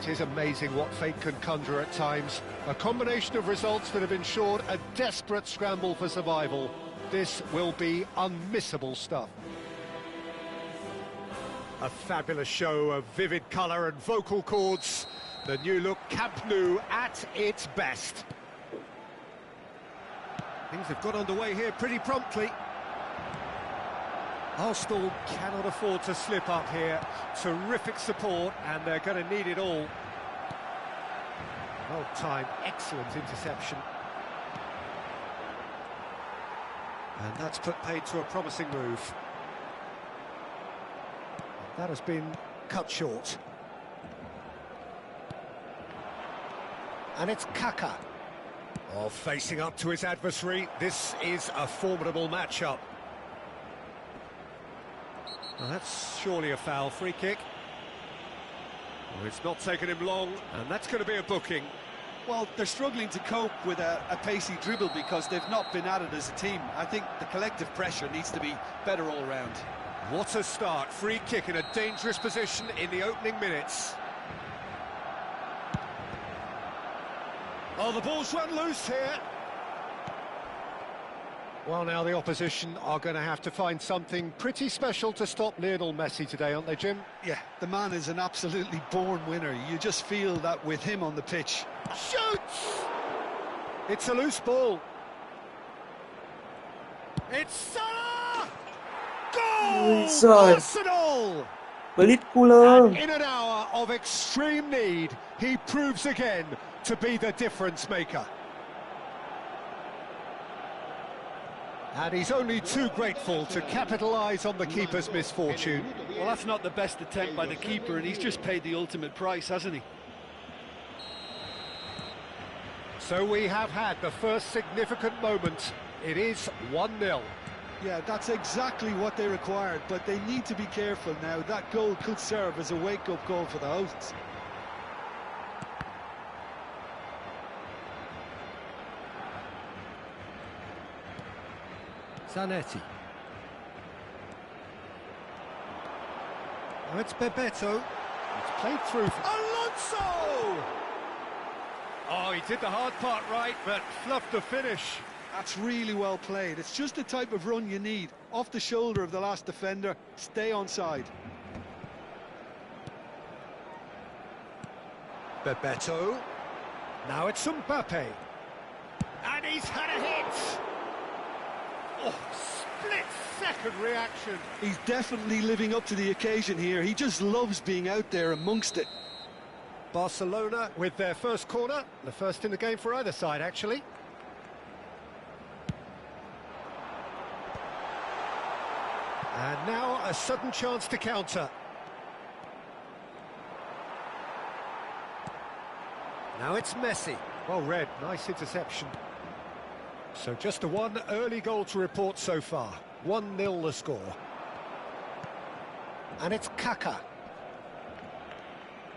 It is amazing what fate can conjure at times. A combination of results that have ensured a desperate scramble for survival. This will be unmissable stuff. A fabulous show of vivid colour and vocal cords. The new look Camp Nou at its best. Things have got underway here pretty promptly. Arsenal cannot afford to slip up here. Terrific support, and they're going to need it all. Well timed, excellent interception. And that's put paid to a promising move. That has been cut short. And it's Kaka. Oh, facing up to his adversary, this is a formidable matchup. Well, that's surely a foul. Free kick. Oh, it's not taken him long, and that's going to be a booking. Well, they're struggling to cope with a pacey dribble because they've not been at it as a team. I think the collective pressure needs to be better all round. What a start. Free kick in a dangerous position in the opening minutes. Oh, the ball's run loose here. Well, now the opposition are going to have to find something pretty special to stop Lionel Messi today, aren't they, Jim? Yeah, the man is an absolutely born winner. You just feel that with him on the pitch. Shoots! It's a loose ball. It's Salah! Goal! Arsenal! Pelit ko lang. And in an hour of extreme need, he proves again to be the difference maker. And he's only too grateful to capitalise on the keeper's misfortune. Well, that's not the best attempt by the keeper, and he's just paid the ultimate price, hasn't he? So we have had the first significant moment. It is 1-0. Yeah, that's exactly what they required, but they need to be careful now. That goal could serve as a wake-up call for the hosts. Zanetti. Now it's Bebeto. It's played through. Alonso! Oh, he did the hard part right, but fluffed the finish. That's really well played. It's just the type of run you need. Off the shoulder of the last defender, stay onside. Bebeto. Now it's Mbappe. And he's had a hit! Oh, split-second reaction. He's definitely living up to the occasion here. He just loves being out there amongst it. Barcelona with their first corner. The first in the game for either side, actually. And now a sudden chance to counter. Now it's Messi. Well read, nice interception. So just a one early goal to report so far. 1-0 the score. And it's Kaka.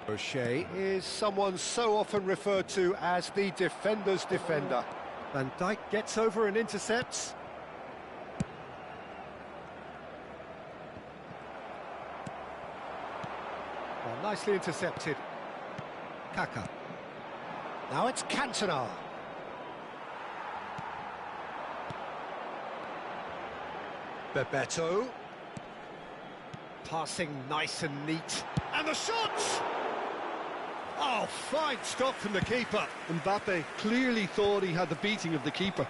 O'Shea is someone so often referred to as the defender's defender. Van Dijk gets over and intercepts. Well, nicely intercepted. Kaka. Now it's Cantona. Bebeto. Passing nice and neat. And the shot! Oh, fine stop from the keeper. Mbappe clearly thought he had the beating of the keeper.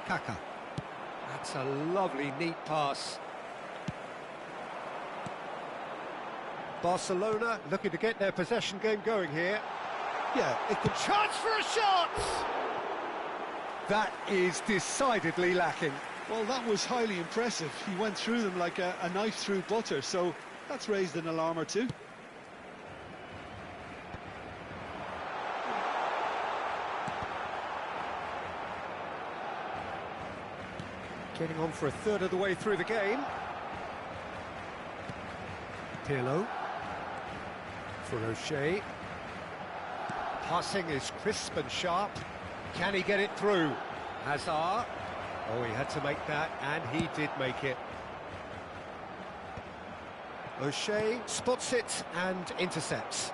Kaka. That's a lovely, neat pass. Barcelona looking to get their possession game going here. Yeah, it could chance for a shot! That is decidedly lacking. Well, that was highly impressive. He went through them like a knife through butter, so that's raised an alarm or two. Getting on for a third of the way through the game. Pirlo. For O'Shea. Passing is crisp and sharp. Can he get it through? Hazard. Oh, he had to make that, and he did make it. O'Shea spots it and intercepts.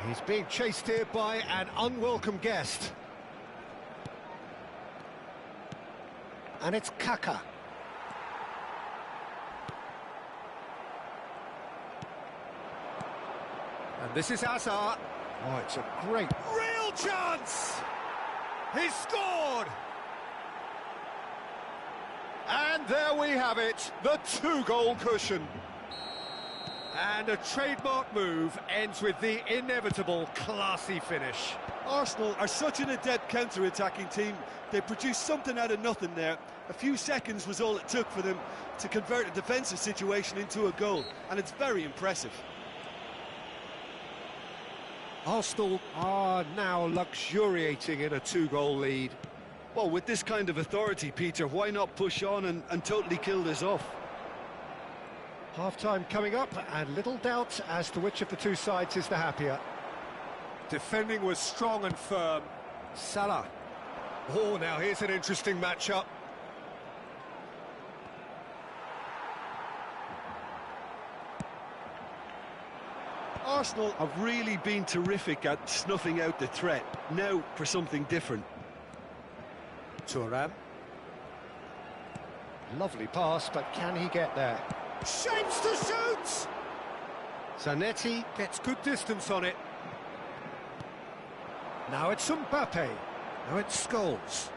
He's being chased here by an unwelcome guest. And it's Kaka. And this is Hazard. Oh, it's a great... Real chance! He's scored! And there we have it, the two-goal cushion. And a trademark move ends with the inevitable classy finish. Arsenal are such an adept counter-attacking team. They produced something out of nothing there. A few seconds was all it took for them to convert a defensive situation into a goal, and it's very impressive. Arsenal are now luxuriating in a two-goal lead. Well, with this kind of authority, Peter, why not push on and totally kill this off? Half-time coming up, and little doubt as to which of the two sides is the happier. Defending was strong and firm. Salah. Oh, now here's an interesting matchup. Arsenal have really been terrific at snuffing out the threat. Now for something different. Thuram. Lovely pass, but can he get there? Shapes to shoot! Zanetti gets good distance on it. Now it's Mbappe. Now it's Scholes.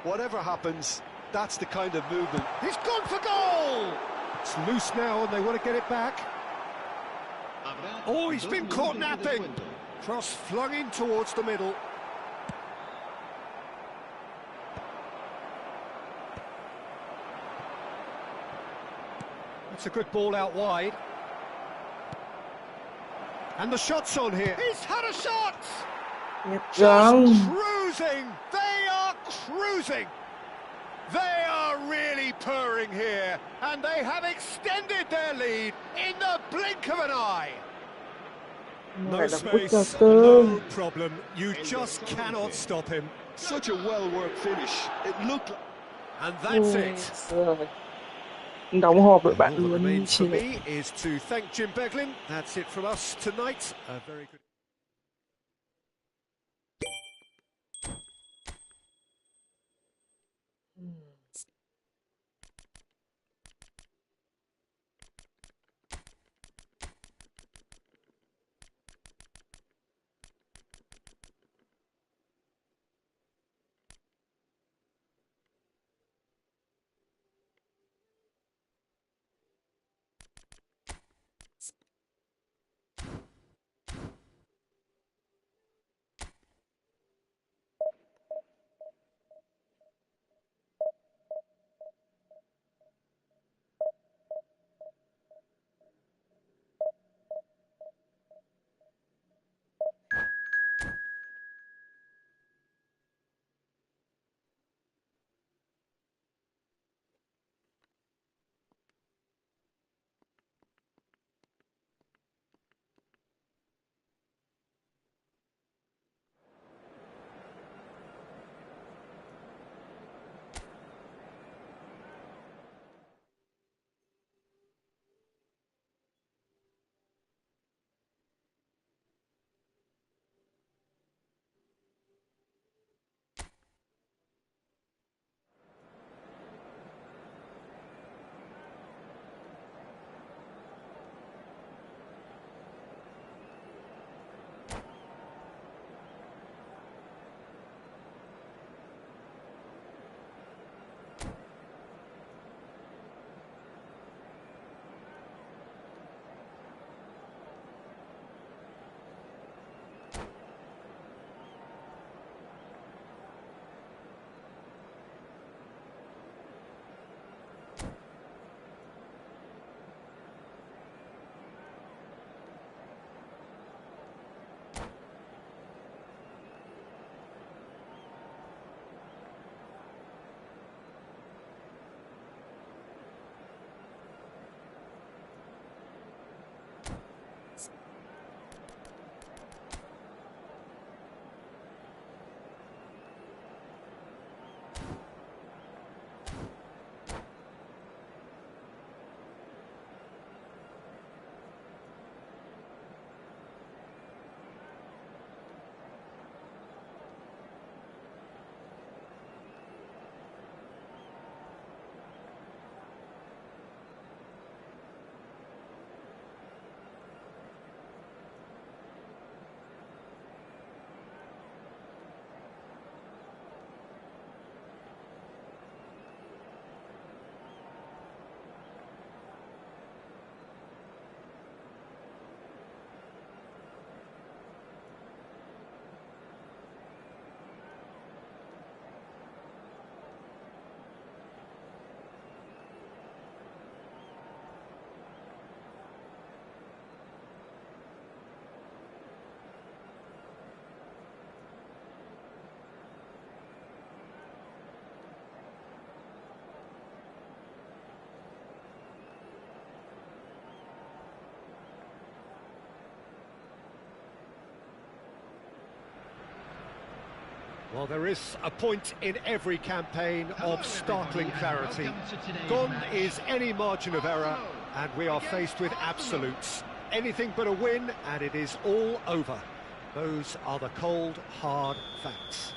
Whatever happens, that's the kind of movement. He's gone for goal! It's loose now and they want to get it back. Oh, he's been caught napping. Cross flung in towards the middle. That's a good ball out wide. And the shot's on here. He's had a shot! Just cruising! They are cruising! They are really purring here, and they have extended their lead in the blink of an eye. No space, no problem. You just cannot stop him. Such a well-worked finish. It looked like... And that's it. Đóng hộp đội All bạn that luôn remains for chị. me is to thank Jim Beglin. That's it from us tonight. A very good... Well, there is a point in every campaign of startling clarity. Gone is any margin of error, and we are faced with absolutes. Anything but a win, and it is all over. Those are the cold, hard facts.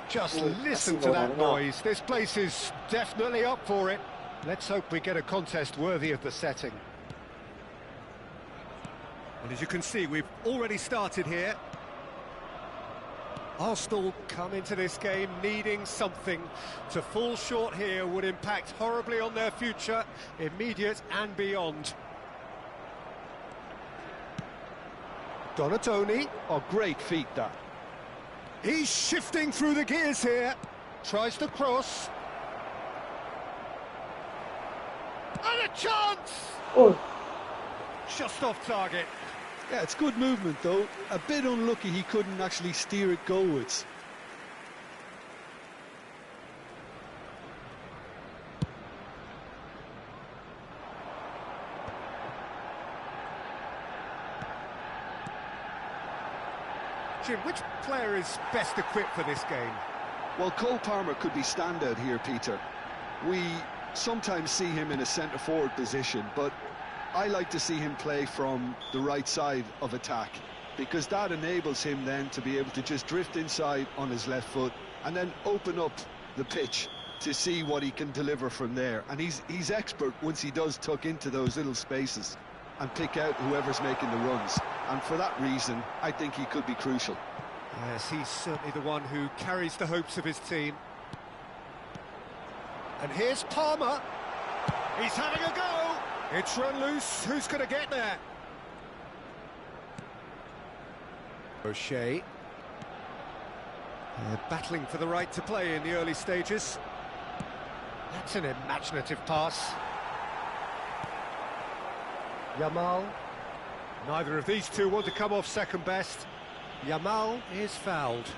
Just listen to that noise. This place is definitely up for it. Let's hope we get a contest worthy of the setting. Well, as you can see, we've already started here. Arsenal come into this game needing something. To fall short here would impact horribly on their future, immediate and beyond. Donatoni. Oh, great feat, that. He's shifting through the gears here. Tries to cross. And a chance! Ôi, Just off target. Yeah, it's good movement, though. A bit unlucky he couldn't actually steer it goalwards. Jim, which player is best equipped for this game? Well, Cole Palmer could be standout here, Peter. We sometimes see him in a centre-forward position, but I like to see him play from the right side of attack, because that enables him then to be able to just drift inside on his left foot and then open up the pitch to see what he can deliver from there. And he's expert once he does tuck into those little spaces and pick out whoever's making the runs. And for that reason, I think he could be crucial. Yes, he's certainly the one who carries the hopes of his team. And here's Palmer. He's having a go. It's run loose. Who's going to get there? O'Shea. They're battling for the right to play in the early stages. That's an imaginative pass. Yamal. Neither of these two want to come off second best. Yamal is fouled.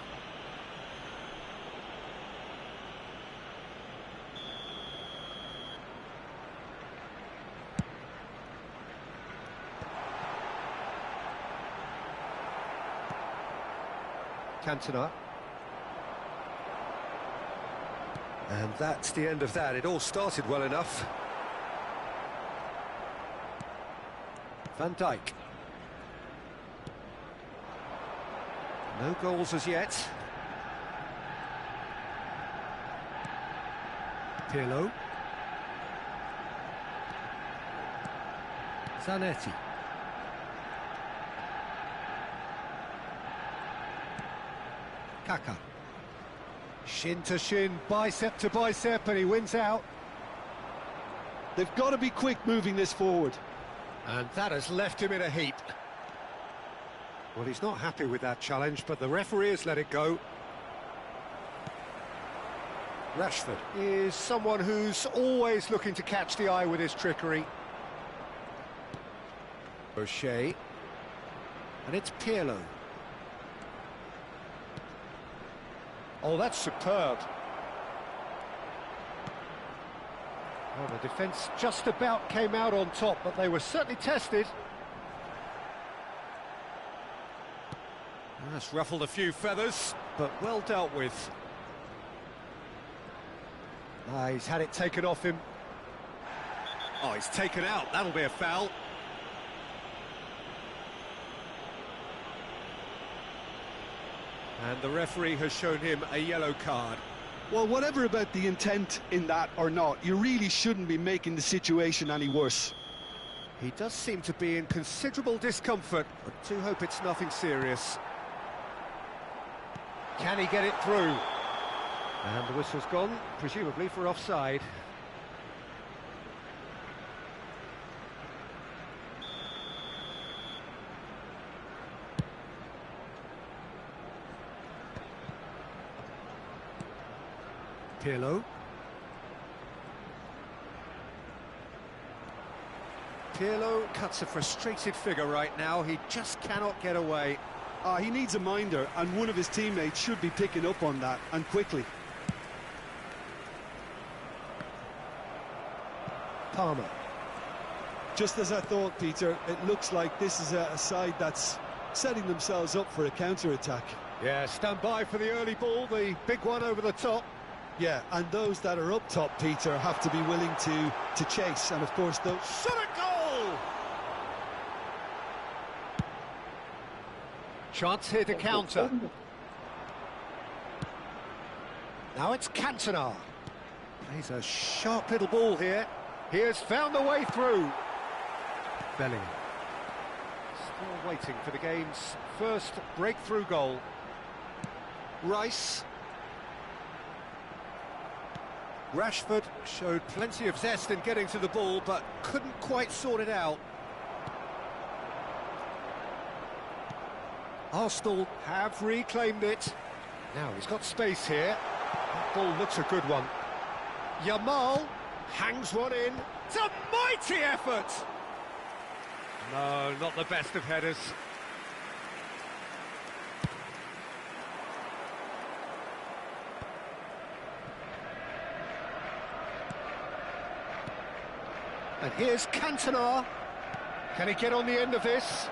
Cantona. And that's the end of that. It all started well enough. Van Dijk. No goals as yet. Pirlo. Zanetti. Kaka. Shin to shin, bicep to bicep, and he wins out. They've got to be quick moving this forward. And that has left him in a heap. Well, he's not happy with that challenge, but the referee has let it go. Rashford is someone who's always looking to catch the eye with his trickery. O'Shea. And it's Pirlo. Oh, that's superb. Well, the defence just about came out on top, but they were certainly tested. That's ruffled a few feathers, but well dealt with. He's had it taken off him. Oh, he's taken out. That'll be a foul. And the referee has shown him a yellow card. Well, whatever about the intent in that or not, you really shouldn't be making the situation any worse. He does seem to be in considerable discomfort, but do hope it's nothing serious. Can he get it through? And the whistle's gone, presumably for offside. Pirlo. Pirlo cuts a frustrated figure right now. He just cannot get away. He needs a minder, and one of his teammates should be picking up on that, and quickly. Palmer. Just as I thought, Peter, it looks like this is a side that's setting themselves up for a counter-attack. Yeah, stand by for the early ball, the big one over the top. Yeah, and those that are up top, Peter, have to be willing to chase, and of course those... Shot a goal! Chance here to counter. Now it's Cantona. Plays a sharp little ball here. He has found the way through. Bellingham. Still waiting for the game's first breakthrough goal. Rice. Rashford showed plenty of zest in getting to the ball, but couldn't quite sort it out. Arsenal have reclaimed it. Now he's got space here. That ball looks a good one. Yamal hangs one in. It's a mighty effort! No, not the best of headers. And here's Cantona. Can he get on the end of this?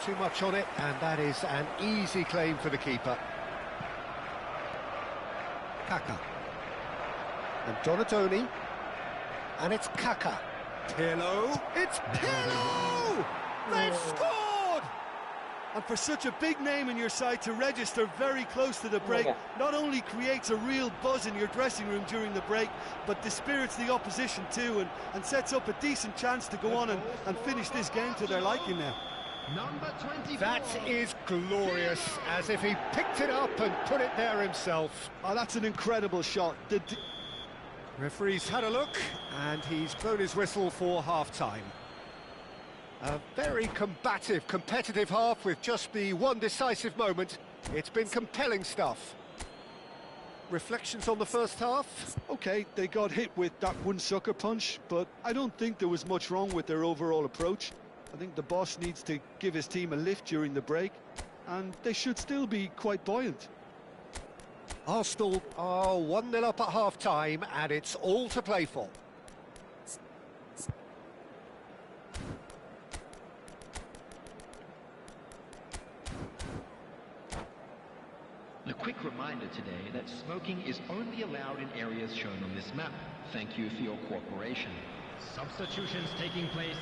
Too much on it, and that is an easy claim for the keeper. Kaka. And Donatoni. And it's Kaka. Pirlo. It's Pirlo! They've scored! And for such a big name in your side to register very close to the break, not only creates a real buzz in your dressing room during the break, but dispirits the opposition too, and sets up a decent chance to go on and finish this game to their liking now. Number 24. That is glorious, as if he picked it up and put it there himself. Oh, that's an incredible shot. Referee's had a look, and he's blown his whistle for half-time. A very combative, competitive half with just the one decisive moment. It's been compelling stuff. Reflections on the first half? Okay, they got hit with that one sucker punch, but I don't think there was much wrong with their overall approach. I think the boss needs to give his team a lift during the break, and they should still be quite buoyant. Arsenal are 1-0 up at half-time, and it's all to play for. A quick reminder today that smoking is only allowed in areas shown on this map. Thank you for your cooperation. Substitutions taking place.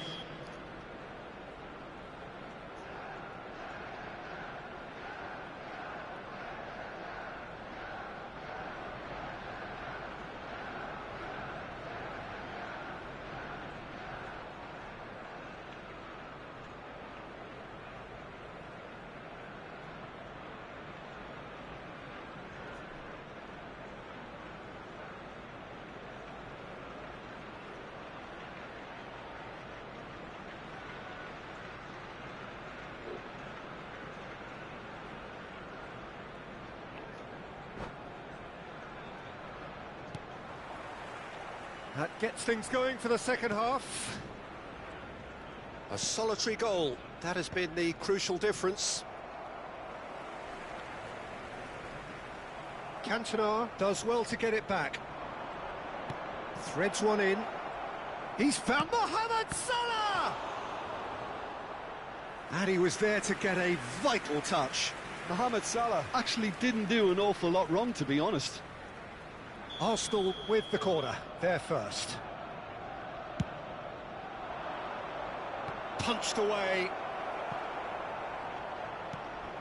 That gets things going for the second half. A solitary goal. That has been the crucial difference. Cantona does well to get it back. Threads one in. He's found Mohamed Salah! And he was there to get a vital touch. Mohamed Salah actually didn't do an awful lot wrong, to be honest. Arsenal with the corner, they're first. Punched away.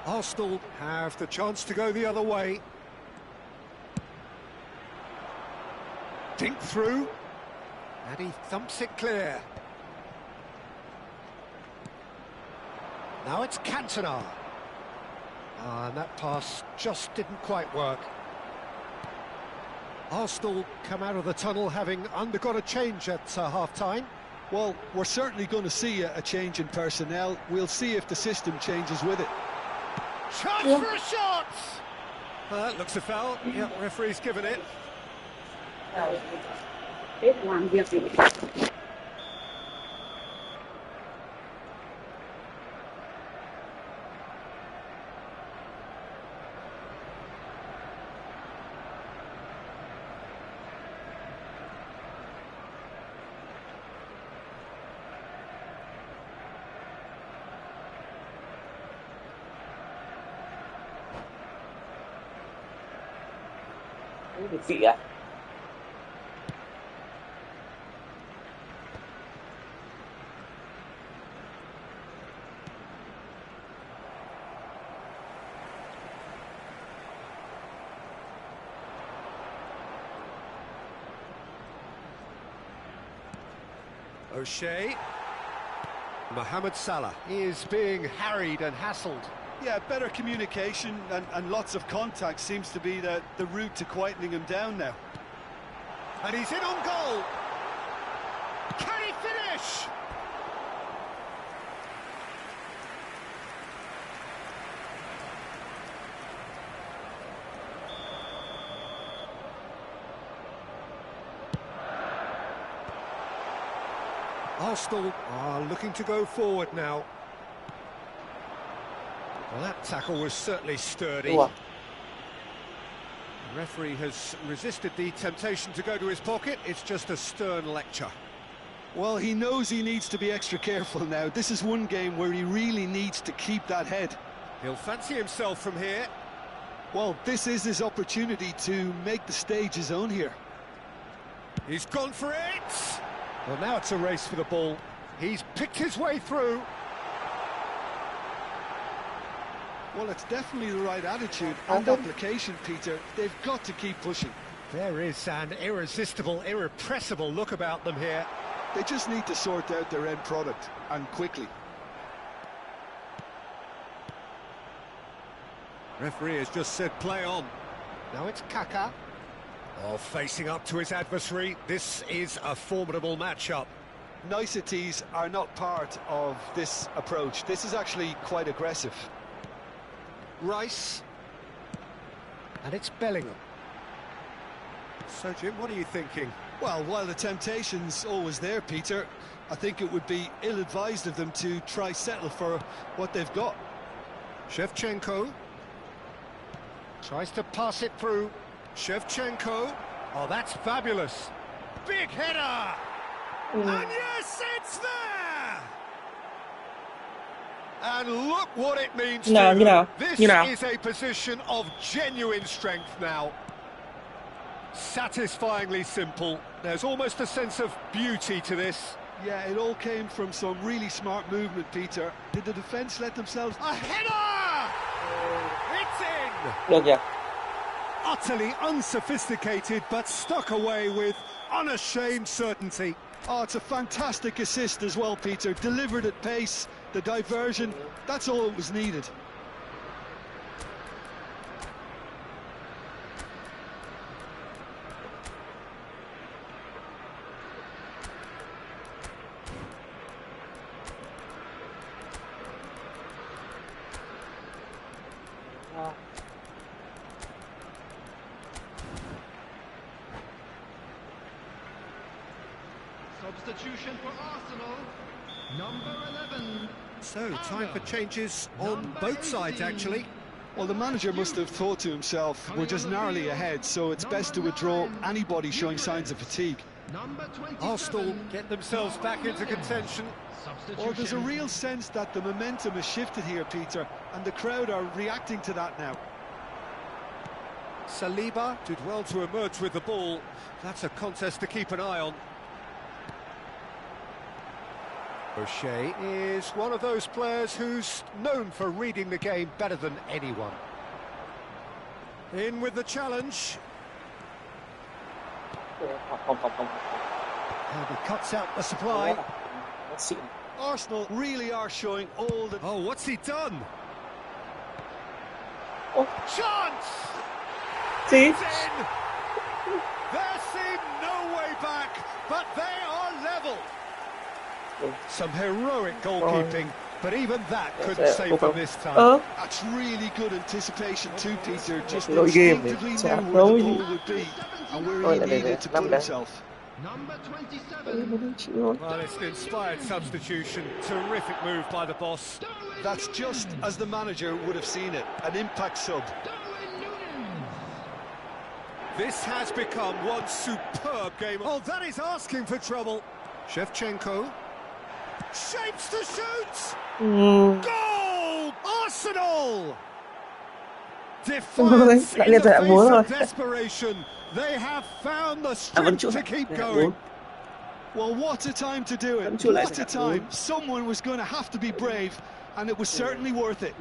Arsenal have the chance to go the other way. Dink through. And he thumps it clear. Now it's Cantona. And that pass just didn't quite work. Arsenal come out of the tunnel having undergone a change at half-time. Well, we're certainly going to see a change in personnel. We'll see if the system changes with it. Chance for a shot! That looks a foul. Yeah, referee's given it. Bị phỉ à? O'Shea. Mohamed Salah is being harried and hassled. Yeah, better communication and lots of contact seems to be the route to quietening him down now. And he's in on goal. Can he finish? Arsenal are looking to go forward now. Well, that tackle was certainly sturdy. Đúng rồi. The referee has resisted the temptation to go to his pocket. It's just a stern lecture. Well, he knows he needs to be extra careful now. This is one game where he really needs to keep that head. He'll fancy himself from here. Well, this is his opportunity to make the stage his own here. He's gone for it! Well, now it's a race for the ball. He's picked his way through. Well, it's definitely the right attitude and application, Peter. They've got to keep pushing. There is an irresistible, irrepressible look about them here. They just need to sort out their end product, and quickly. Referee has just said play on. Now it's Kaka. Oh, facing up to his adversary. This is a formidable matchup. Niceties are not part of this approach. This is actually quite aggressive. Rice. And it's Bellingham. So, Jim, what are you thinking? Well, while the temptation's always there, Peter, I think it would be ill-advised of them to try settle for what they've got. Shevchenko. Tries to pass it through. Shevchenko. Oh, that's fabulous. Big header! And yes, it's there! And look what it means to them. This is a position of genuine strength now. Satisfyingly simple. There's almost a sense of beauty to this. Yeah, it all came from some really smart movement, Peter. Did the defence let themselves... A header! It's in! Được kìa. Utterly unsophisticated, but stuck away with unashamed certainty. Oh, it's a fantastic assist as well, Peter. Delivered at pace, the diversion, that's all it was needed. Substitution for Arsenal, number 11. So, time for changes on both sides, actually. Well, the manager must have thought to himself, we're just narrowly ahead, so it's best to withdraw anybody showing signs of fatigue. Arsenal get themselves back into contention. Well, there's a real sense that the momentum has shifted here, Peter, and the crowd are reacting to that now. Saliba did well to emerge with the ball. That's a contest to keep an eye on. O'Shea is one of those players who's known for reading the game better than anyone. In with the challenge. And he cuts out the supply. Arsenal really are showing all the... Oh, what's he done? Oh. Chance! See? It's in! There seemed no way back, but they are level. Some heroic goalkeeping, but even that couldn't save them this time. That's really good anticipation too, Peter. Just Lỗi game instinctively để knew where the ball would be and where he needed to put himself. Number 27. Well, it's an inspired substitution. Terrific move by the boss. That's just as the manager would have seen it, an impact sub. This has become one superb game. Oh, that is asking for trouble. Shevchenko. Shapes to shoot! Goal! Arsenal! Defiance Lại in lên the giai đoạn 4 face rồi. of desperation. They have found the Vẫn strength trụ to lại keep giai đoạn going. 4. Well, what a time to do Vẫn it. trụ lại What a giai đoạn 4. time. Someone was going to have to be brave, and it was certainly worth it.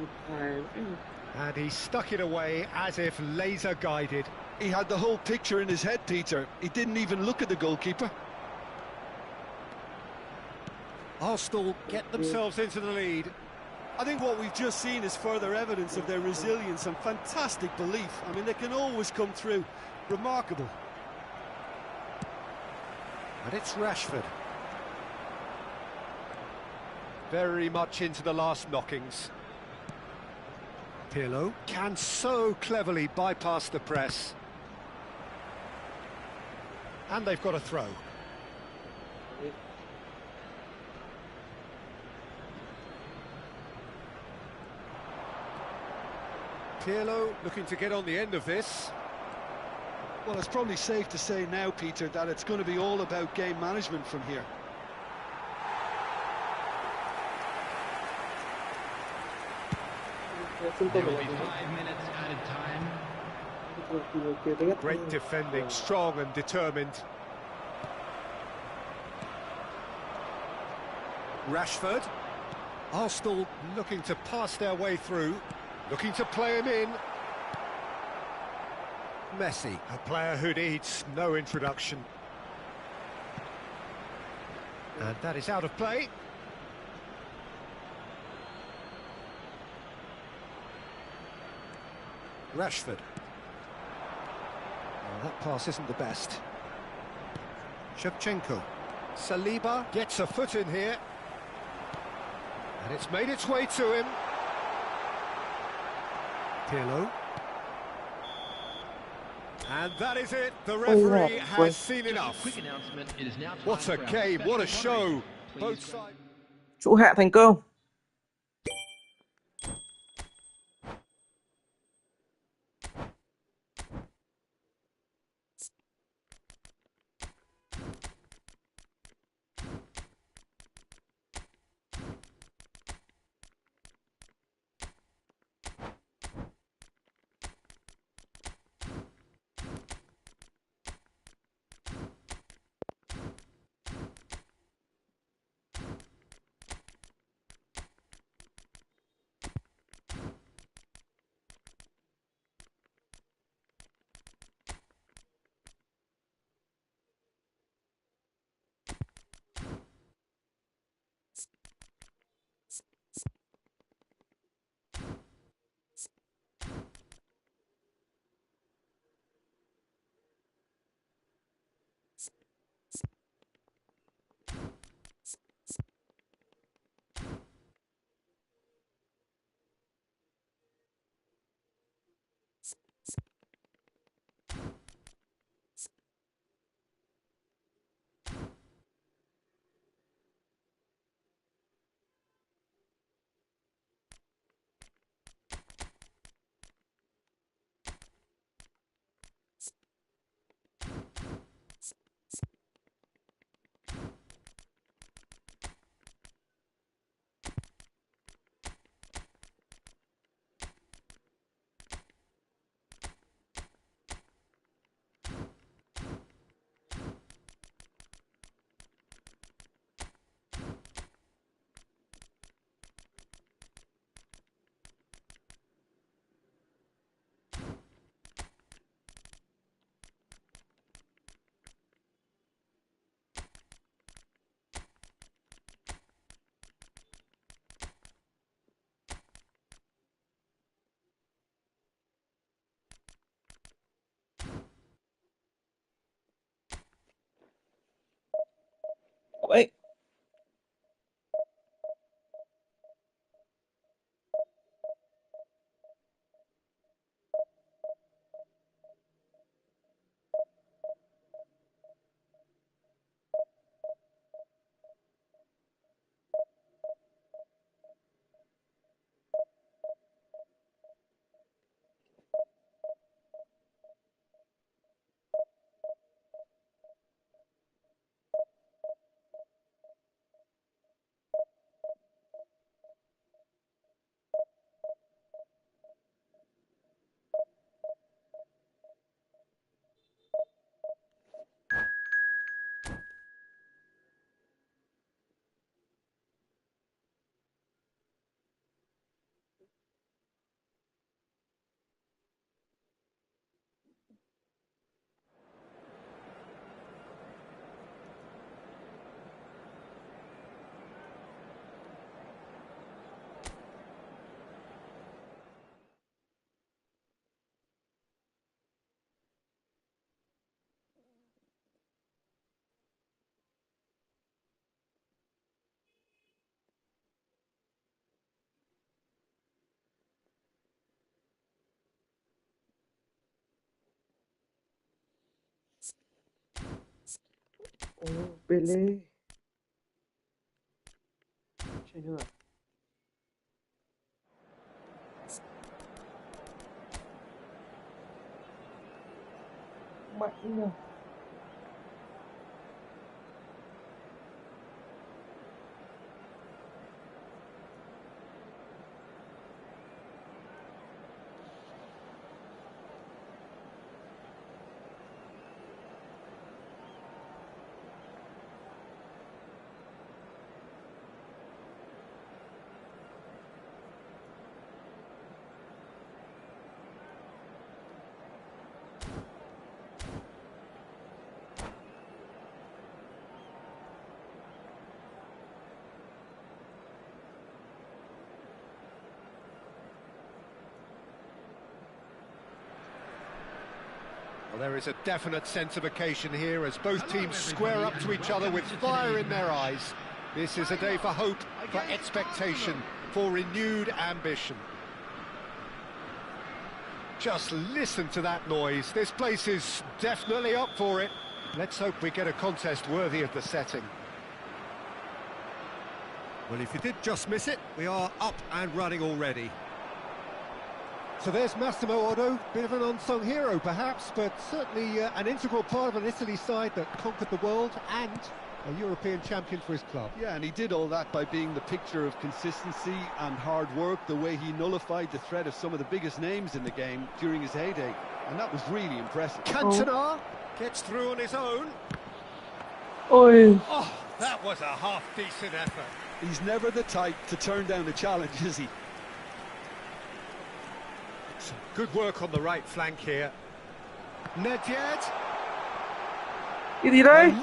And he stuck it away as if laser guided. He had the whole picture in his head, Peter. He didn't even look at the goalkeeper. Arsenal get themselves into the lead. I think what we've just seen is further evidence of their resilience and fantastic belief. I mean, they can always come through. Remarkable. And it's Rashford. Very much into the last knockings. Pirlo can so cleverly bypass the press. And they've got a throw. Pirlo looking to get on the end of this. Well, it's probably safe to say now, Peter, that it's going to be all about game management from here. There will be 5 minutes added time. Great defending, strong and determined. Rashford. Arsenal looking to pass their way through, looking to play him in. Messi, a player who needs no introduction. And that is out of play. Rashford. Oh, that pass isn't the best. Shevchenko. Saliba gets a foot in here. And it's made its way to him. Pirlo. And that is it. The referee has seen enough. Quick announcement, it is now time What a for our game, what a special show. moderation. Both Please sides. Trụ hạ thành công. Ồ, Pele. Chơi nữa. Mạnh nhỉ. Well, there is a definite sense of occasion here as both teams square up to each other with fire in their eyes. This is a day for hope, for expectation, for renewed ambition. Just listen to that noise. This place is definitely up for it. Let's hope we get a contest worthy of the setting. Well, if you did just miss it, we are up and running already. So there's Massimo Otto, bit of an unsung hero perhaps, but certainly an integral part of an Italy side that conquered the world and a European champion for his club. Yeah, and he did all that by being the picture of consistency and hard work, the way he nullified the threat of some of the biggest names in the game during his heyday, and that was really impressive. Cantona gets through on his own. Ôi, Oh, that was a half-decent effort. He's never the type to turn down a challenge, is he? Some good work on the right flank here. Nedved. cái gì đấy?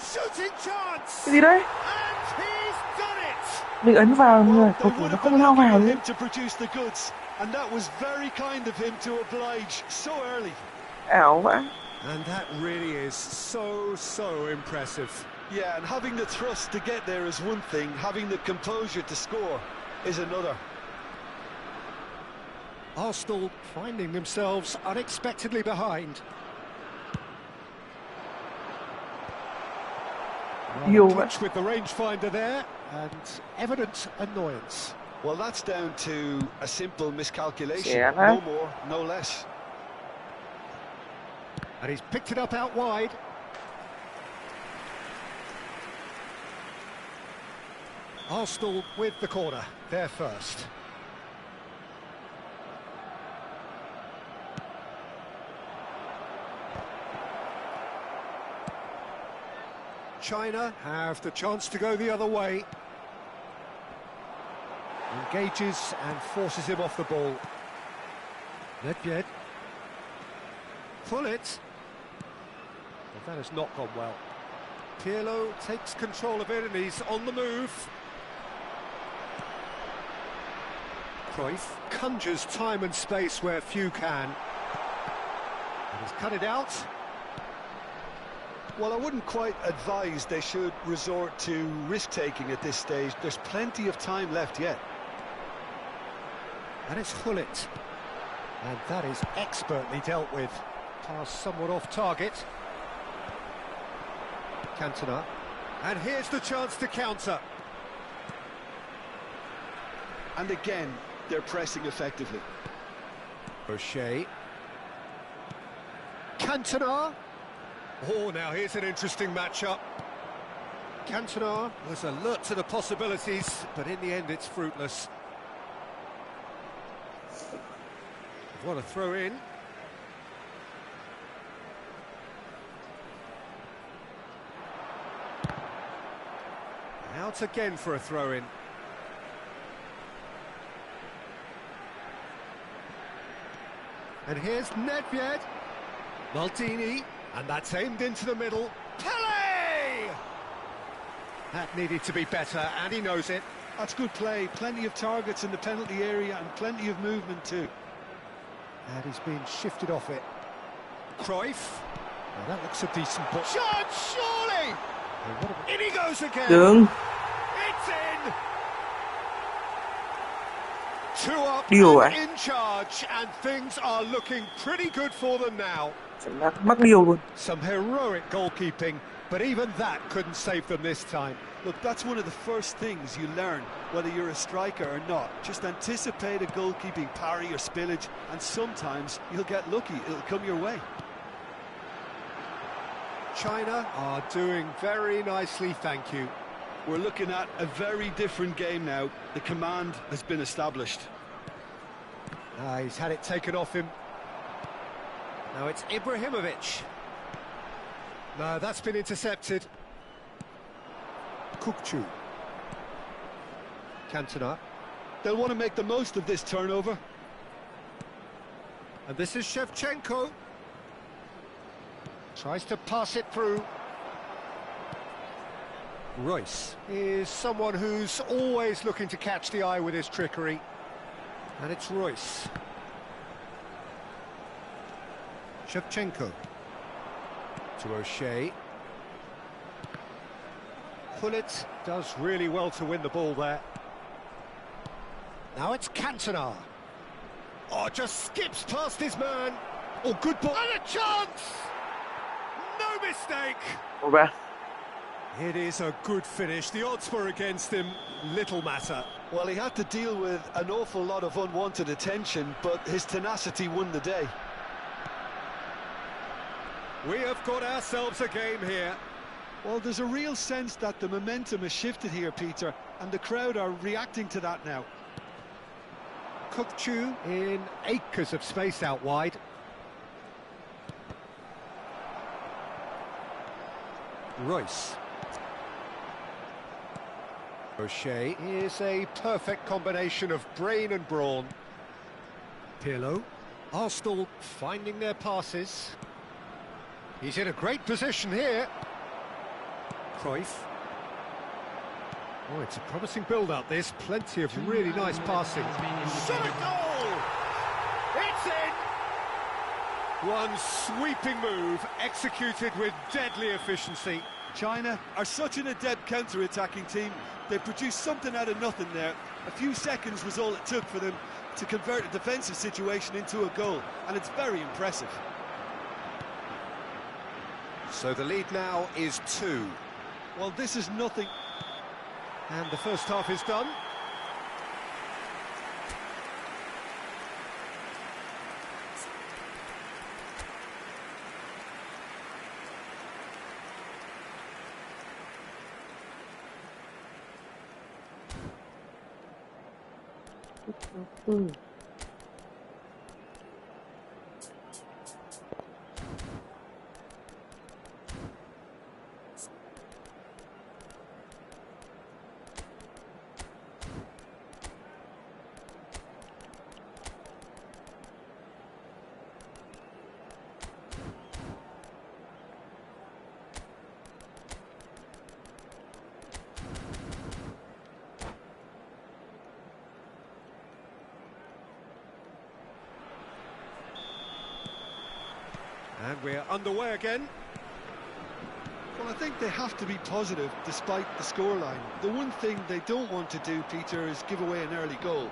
shooting chance! Cái gì đấy? And he's done it! Mình ấn vào người, cầu They thủ would nó have không been lao lucky vào for nữa. him to produce the goods, and that was very kind of him to oblige so early. Ảo vãi. And that really is so impressive. Yeah, and having the thrust to get there is one thing, having the composure to score is another. Arsenal finding themselves unexpectedly behind. Nhiều Rather vậy. clutch with the rangefinder there, and evident annoyance. Well, that's down to a simple miscalculation, Yeah, no more, no less. And he's picked it up out wide. Arsenal with the corner, they're first. China have the chance to go the other way. Engages and forces him off the ball. Nedved. Pull it. Well, that has not gone well. Pirlo takes control of it and he's on the move. Cruyff conjures time and space where few can. And he's cut it out. Well, I wouldn't quite advise they should resort to risk-taking at this stage. There's plenty of time left yet. And it's Hullet. And that is expertly dealt with. Pass somewhat off target. Cantona. And here's the chance to counter. And again, they're pressing effectively. O'Shea. Cantona. Oh, now here's an interesting matchup. Cantona was alert to the possibilities, but in the end it's fruitless. What a throw in. Out again for a throw in. And here's Nedved. Maldini. And that's aimed into the middle. Pele! That needed to be better, and he knows it. That's good play. Plenty of targets in the penalty area and plenty of movement too. And he's been shifted off it. Cruyff. Well, that looks a decent ball. Shot, surely! In he goes again. Đường. It's in! 2 up Điều and vậy? in charge, and things are looking pretty good for them now. Phải mắc điều luôn. Some heroic goalkeeping, but even that couldn't save them this time. Look, that's one of the first things you learn, whether you're a striker or not. Just anticipate a goalkeeping parry or spillage, and sometimes you'll get lucky. It'll come your way. China are doing very nicely, thank you. We're looking at a very different game now. The command has been established. He's had it taken off him. Now it's Ibrahimovic. No, that's been intercepted. Kukçu. Cantona. They'll want to make the most of this turnover. And this is Shevchenko. Tries to pass it through. Royce is someone who's always looking to catch the eye with his trickery. And it's Royce. Shevchenko. To O'Shea. Pullet does really well to win the ball there. Now it's Cantona. Oh, just skips past his man. Oh, good ball. And a chance! No mistake! Ủa It is a good finish. The odds were against him. Little matter. Well, he had to deal with an awful lot of unwanted attention, but his tenacity won the day. We have got ourselves a game here. Well, there's a real sense that the momentum has shifted here, Peter, and the crowd are reacting to that now. Kukçu in acres of space out wide. Royce. O'Shea is a perfect combination of brain and brawn. Pirlo. Arsenal finding their passes. He's in a great position here. Cruyff. Oh, it's a promising build-up, this. Plenty of really nice passing. Shot a goal! It's in! One sweeping move, executed with deadly efficiency. China are such an adept counter-attacking team. They produced something out of nothing there. A few seconds was all it took for them to convert a defensive situation into a goal, and it's very impressive. So the lead now is 2. Well, this is nothing. And the first half is done. And we're underway again. Well, I think they have to be positive despite the scoreline. The one thing they don't want to do, Peter, is give away an early goal.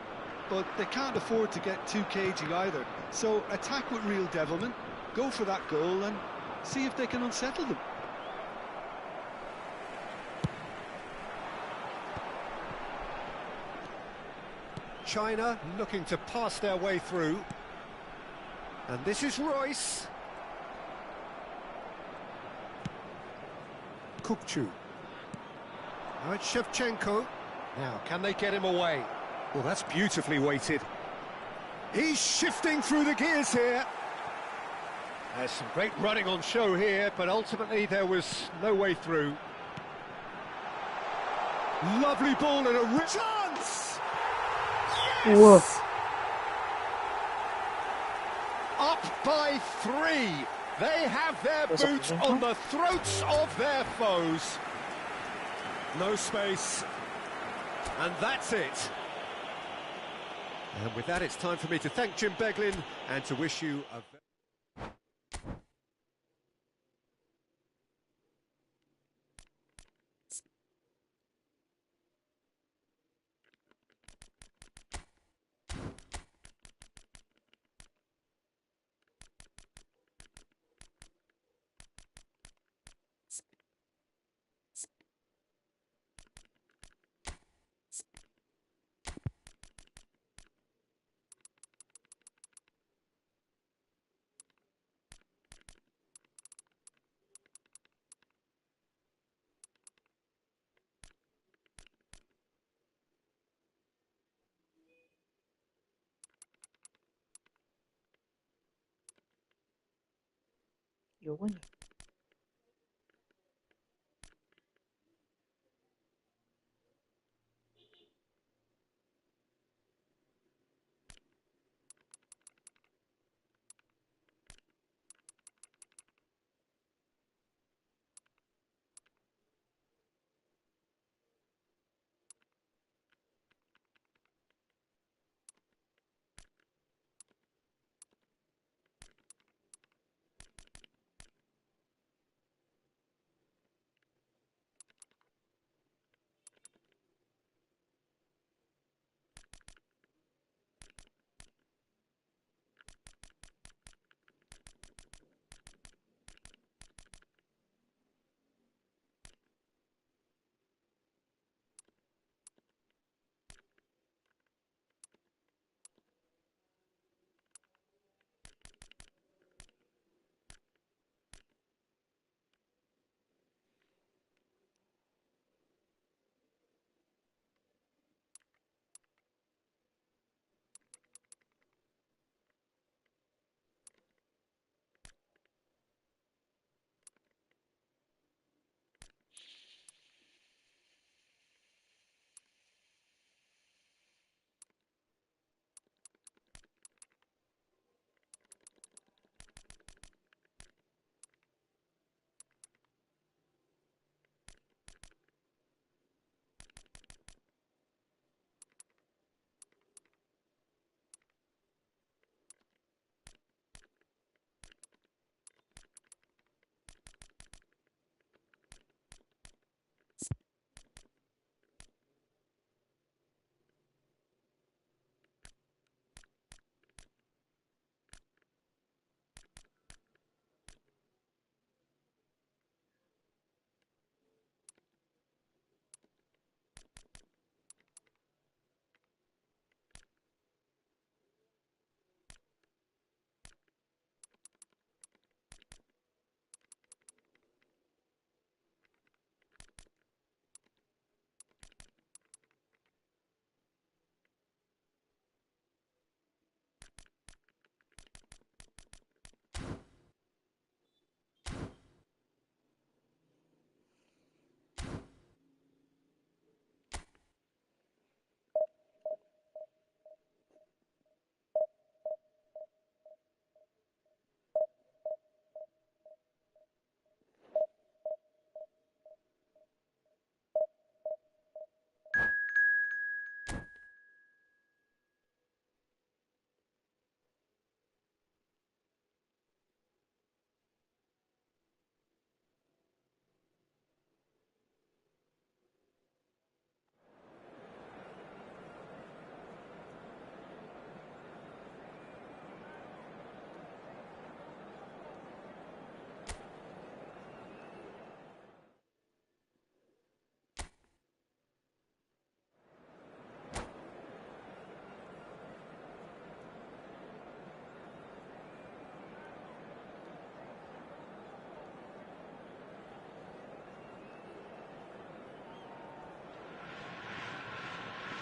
But they can't afford to get too cagey either. So attack with real devilment, go for that goal and see if they can unsettle them. China looking to pass their way through. And this is Royce. Kukçu. Now it's Shevchenko. Now, can they get him away? Well, that's beautifully weighted. He's shifting through the gears here. There's some great running on show here, but ultimately there was no way through. Lovely ball and a chance! Yes! Whoa. Up by 3. They have their boots on the throats of their foes. No space. And that's it. And with that, it's time for me to thank Jim Beglin and to wish you a... yếu quá nhỉ.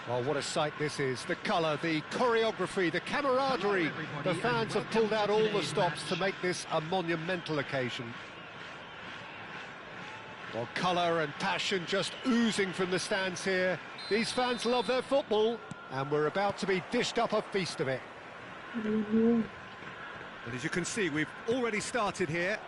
Well, what a sight this is. The colour, the choreography, the camaraderie. The fans have pulled out all the stops to make this a monumental occasion. Well, colour and passion just oozing from the stands here. These fans love their football, and we're about to be dished up a feast of it. Mhm. And as you can see, we've already started here.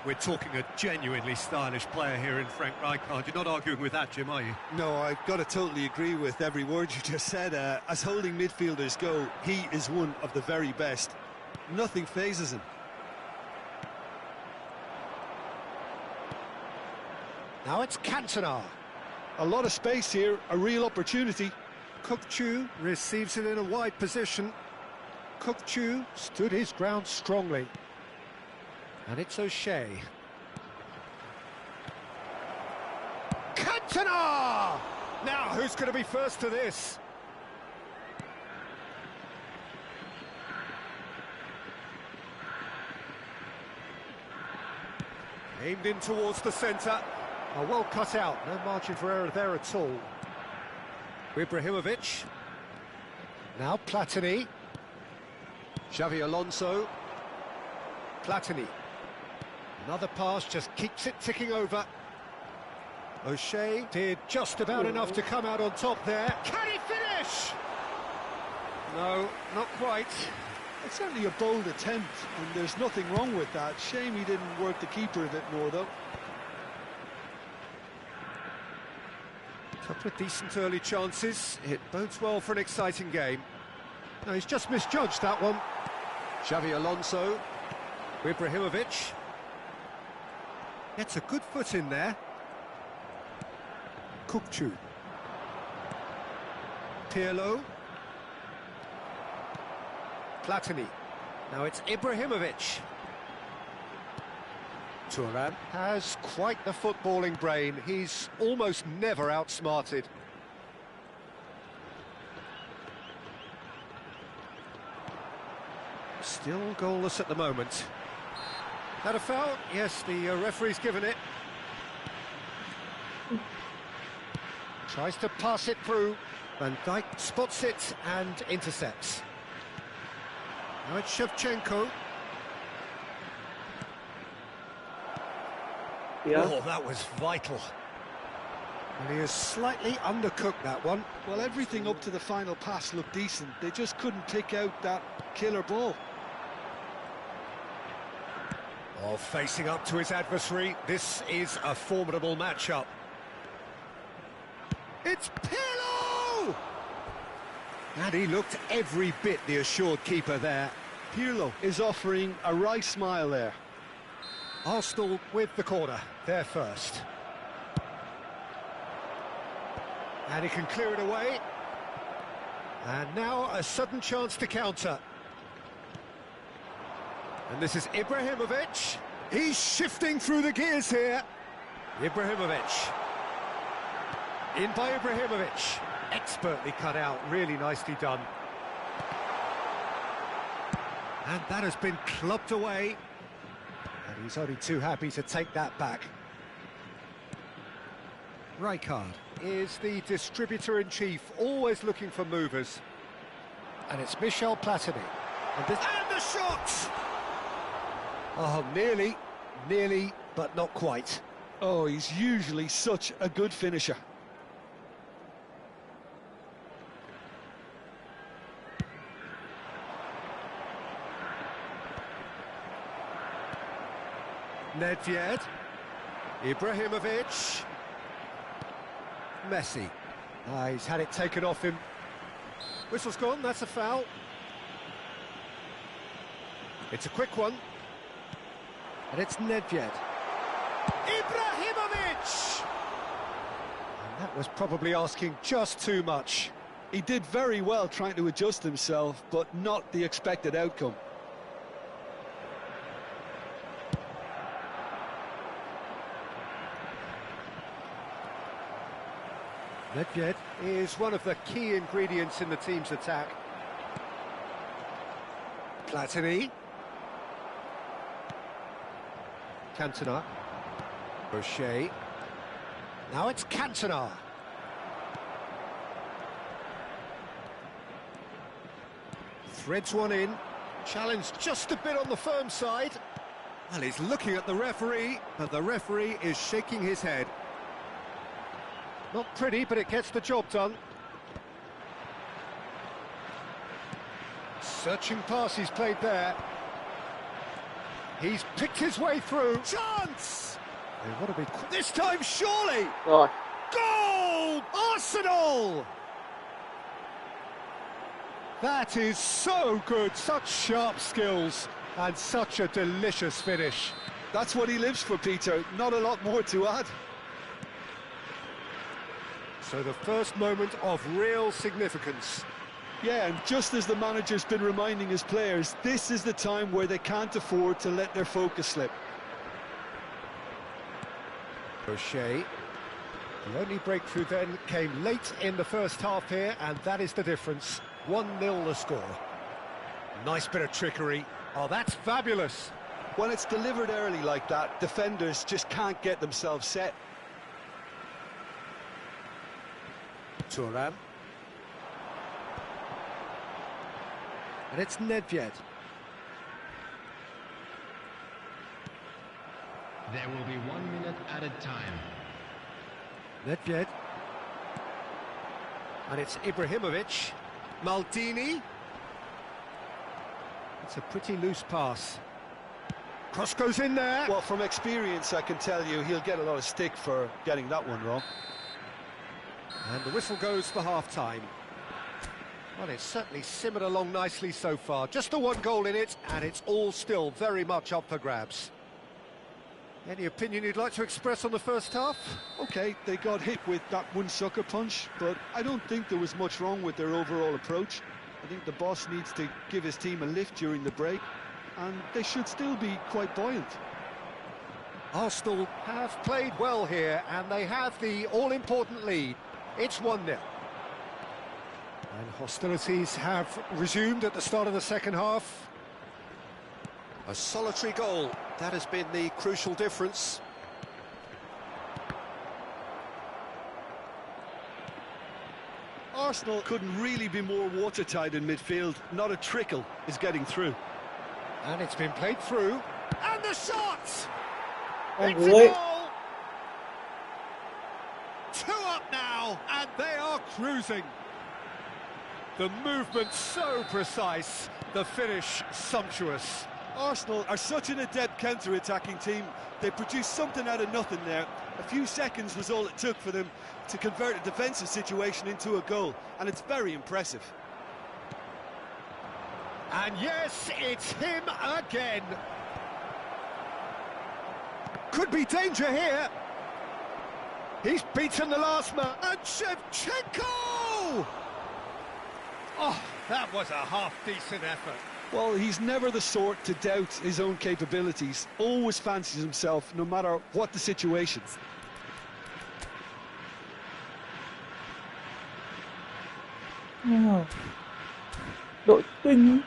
We're talking a genuinely stylish player here in Frank Rijkaard. You're not arguing with that, Jim, are you? No, I've got to totally agree with every word you just said. As holding midfielders go, he is one of the very best. Nothing phases him. Now it's Cantona. A lot of space here, a real opportunity. Kukçu receives it in a wide position. Kukçu stood his ground strongly. And it's O'Shea. Cantona! Now, who's going to be first to this? Aimed in towards the centre. Oh, well cut out. No margin for error there at all. Ibrahimovic. Now Platini. Xavi Alonso. Platini. Another pass just keeps it ticking over. O'Shea did just about enough to come out on top there. Can he finish? No, not quite. It's certainly a bold attempt, and there's nothing wrong with that. Shame he didn't work the keeper a bit more, though. Couple of decent early chances. It bodes well for an exciting game. No, he's just misjudged that one. Xavi Alonso. Ibrahimovic. Gets a good foot in there. Kukçu. Pirlo. Platini. Now it's Ibrahimovic. Thuram has quite the footballing brain. He's almost never outsmarted. Still goalless at the moment. That a foul? Yes, the referee's given it. Tries to pass it through. Van Dijk spots it and intercepts. Now it's Shevchenko. Yeah. Oh, that was vital. And he has slightly undercooked that one. Well, everything up to the final pass looked decent. They just couldn't pick out that killer ball. Oh, facing up to his adversary. This is a formidable matchup. It's Pirlo! And he looked every bit the assured keeper there. Pirlo is offering a wry smile there. Arsenal with the corner, there first. And he can clear it away. And now a sudden chance to counter. And this is Ibrahimovic. He's shifting through the gears here. Ibrahimovic. In by Ibrahimovic. Expertly cut out, really nicely done. And that has been clubbed away. And he's only too happy to take that back. Rijkaard is the distributor-in-chief, always looking for movers. And it's Michel Platini. And the shot! Oh, nearly, but not quite. Oh, he's usually such a good finisher. Nedved, Ibrahimovic, Messi. He's had it taken off him. Whistle's gone, that's a foul. It's a quick one. And it's Nedved. Ibrahimovic! And that was probably asking just too much. He did very well trying to adjust himself, but not the expected outcome. Nedved is one of the key ingredients in the team's attack. Platini. Cantona. O'Shea. Now it's Cantona. Threads one in. Challenge just a bit on the firm side. Well, he's looking at the referee, but the referee is shaking his head. Not pretty, but it gets the job done. Searching pass he's played there. He's picked his way through. Chance! They want to be this time, surely! Rồi. Goal! Arsenal! That is so good, such sharp skills, and such a delicious finish. That's what he lives for, Peter. Not a lot more to add. So the first moment of real significance. Yeah, and just as the manager's been reminding his players, this is the time where they can't afford to let their focus slip. O'Shea. The only breakthrough then came late in the first half here, and that is the difference. 1-0 the score. Nice bit of trickery. Oh, that's fabulous. When it's delivered early like that, defenders just can't get themselves set. Thuram. And it's Nedved. There will be 1 minute added time. Nedved. And it's Ibrahimovic. Maldini. It's a pretty loose pass. Cross goes in there. Well, from experience, I can tell you he'll get a lot of stick for getting that one wrong. And the whistle goes for half-time. Well, it's certainly simmered along nicely so far. Just the one goal in it, and it's all still very much up for grabs. Any opinion you'd like to express on the first half? OK, they got hit with that one sucker punch, but I don't think there was much wrong with their overall approach. I think the boss needs to give his team a lift during the break, and they should still be quite buoyant. Arsenal have played well here, and they have the all-important lead. It's 1-0. And hostilities have resumed at the start of the second half. A solitary goal, that has been the crucial difference. Arsenal couldn't really be more watertight in midfield. Not a trickle is getting through. And it's been played through. And the shot! Oh, It's a boy. goal! 2 up now, and they are cruising. The movement so precise, the finish sumptuous. Arsenal are such an adept counter-attacking team. They produced something out of nothing there. A few seconds was all it took for them to convert a defensive situation into a goal, and it's very impressive. And yes, it's him again. Could be danger here. He's beaten the last man. And Shevchenko! Oh, that was a half-decent effort. Well, he's never the sort to doubt his own capabilities. Always fancies himself, no matter what the situation. Wow. Đội kinh.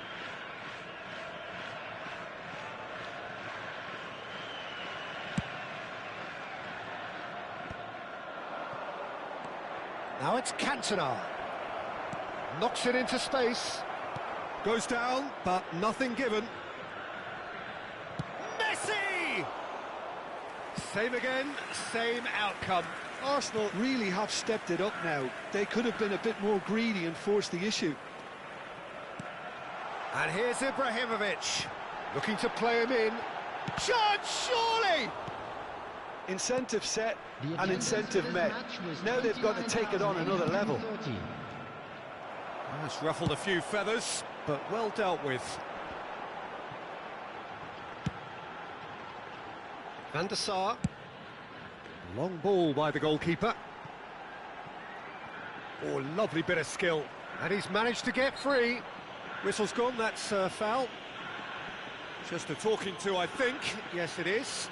Now it's Cantona. Knocks it into space. Goes down, but nothing given. Messi! Same again, same outcome. Arsenal really have stepped it up now. They could have been a bit more greedy and forced the issue. And here's Ibrahimovic. Looking to play him in. Chance, surely! Incentive set and incentive met. Now they've got to take it on another level. That's ruffled a few feathers, but well dealt with. Van der Sar. Long ball by the goalkeeper. Oh, lovely bit of skill. And he's managed to get free. Whistle's gone, that's a foul. Just a talking to, I think. Yes, it is.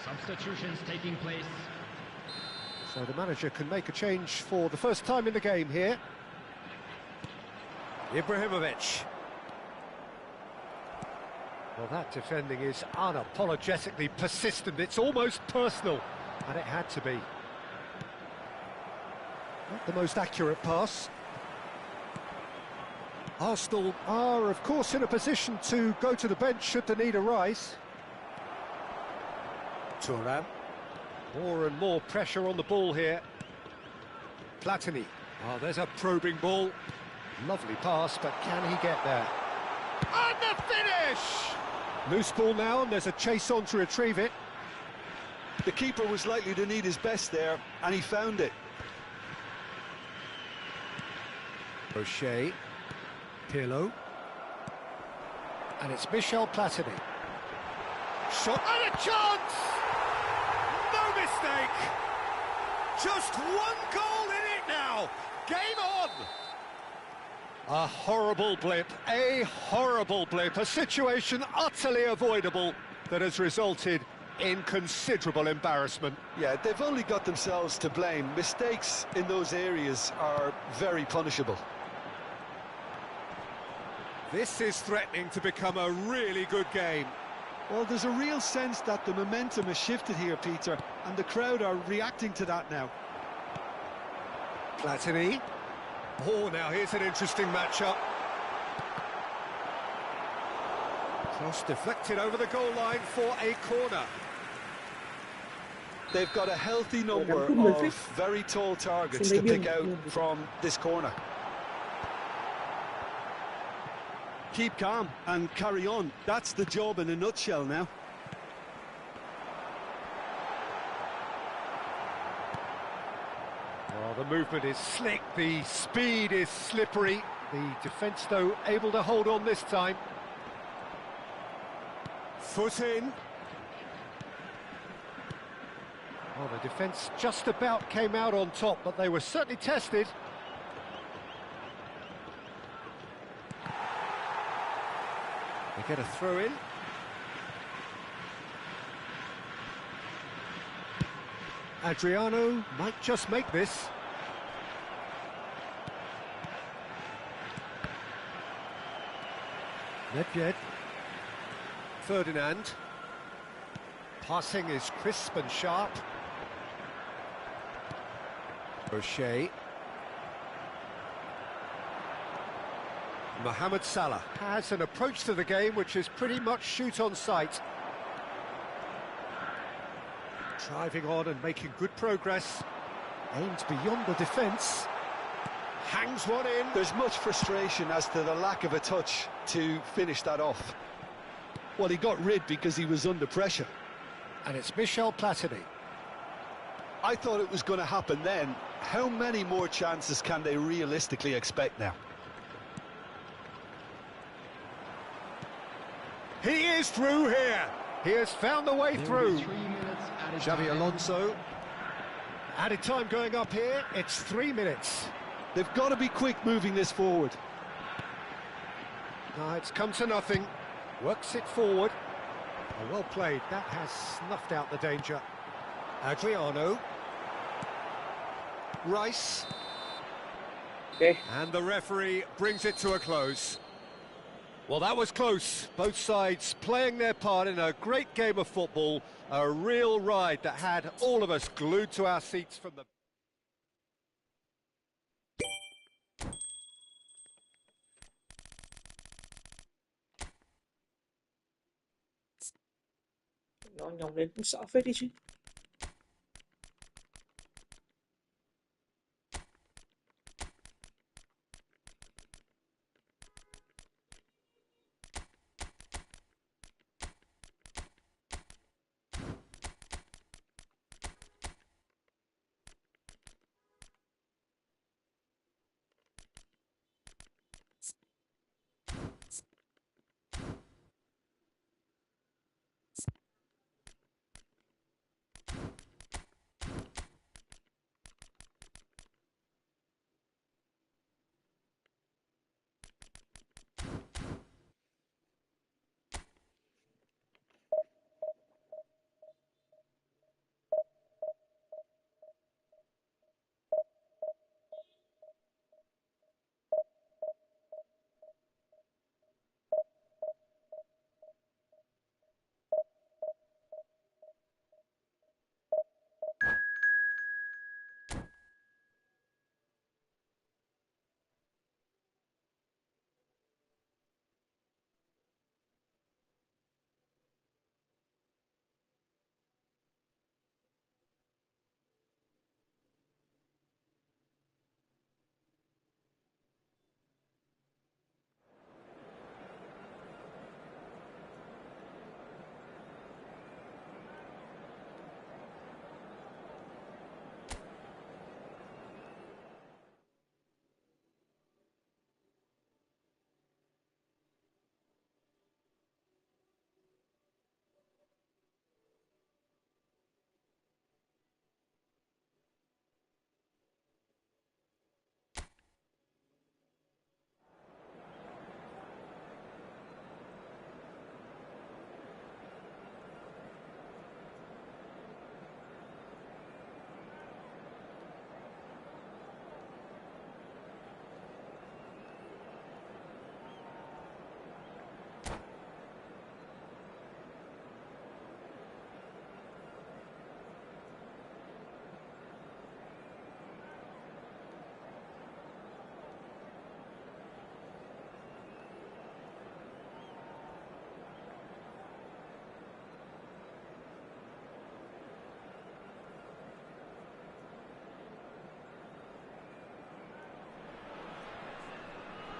Substitutions taking place. So the manager can make a change for the first time in the game here. Ibrahimovic. Well, that defending is unapologetically persistent. It's almost personal, and it had to be. Not the most accurate pass. Arsenal are, of course, in a position to go to the bench should the need arise. Thuram. More and more pressure on the ball here. Platini. Oh, there's a probing ball. Lovely pass, but can he get there? And the finish! Loose ball now, and there's a chase on to retrieve it. The keeper was likely to need his best there, and he found it. O'Shea. Pirlo. And it's Michel Platini. Shot and a chance! No mistake! Just one goal in it now! Game on! A horrible blip, a situation utterly avoidable that has resulted in considerable embarrassment. Yeah, they've only got themselves to blame. Mistakes in those areas are very punishable. This is threatening to become a really good game. Well, there's a real sense that the momentum has shifted here, Peter, and the crowd are reacting to that now. Platini. Oh, now here's an interesting matchup. Cross deflected over the goal line for a corner. They've got a healthy number of very tall targets to pick out from this corner. Keep calm and carry on. That's the job in a nutshell now. Well, the movement is slick, the speed is slippery. The defence, though, able to hold on this time. Foot in. Well, the defence just about came out on top, but they were certainly tested. They get a throw in. Adriano might just make this. Nedved. Ferdinand. Passing is crisp and sharp. O'Shea. Mohamed Salah has an approach to the game which is pretty much shoot on sight. Driving on and making good progress. Aims beyond the defence. Hangs one in. There's much frustration as to the lack of a touch to finish that off. Well, he got rid because he was under pressure. And it's Michel Platini. I thought it was going to happen then. How many more chances can they realistically expect now? He is through here. He has found the way through. Xabi Alonso. Added time going up here. It's 3 minutes. They've got to be quick moving this forward. No, it's come to nothing. Works it forward. Oh, well played. That has snuffed out the danger. Adriano. Rice. Okay. And the referee brings it to a close. Well, that was close. Both sides playing their part in a great game of football. A real ride that had all of us glued to our seats from the... Nó nhồng lên cũng sợ phết đi chứ.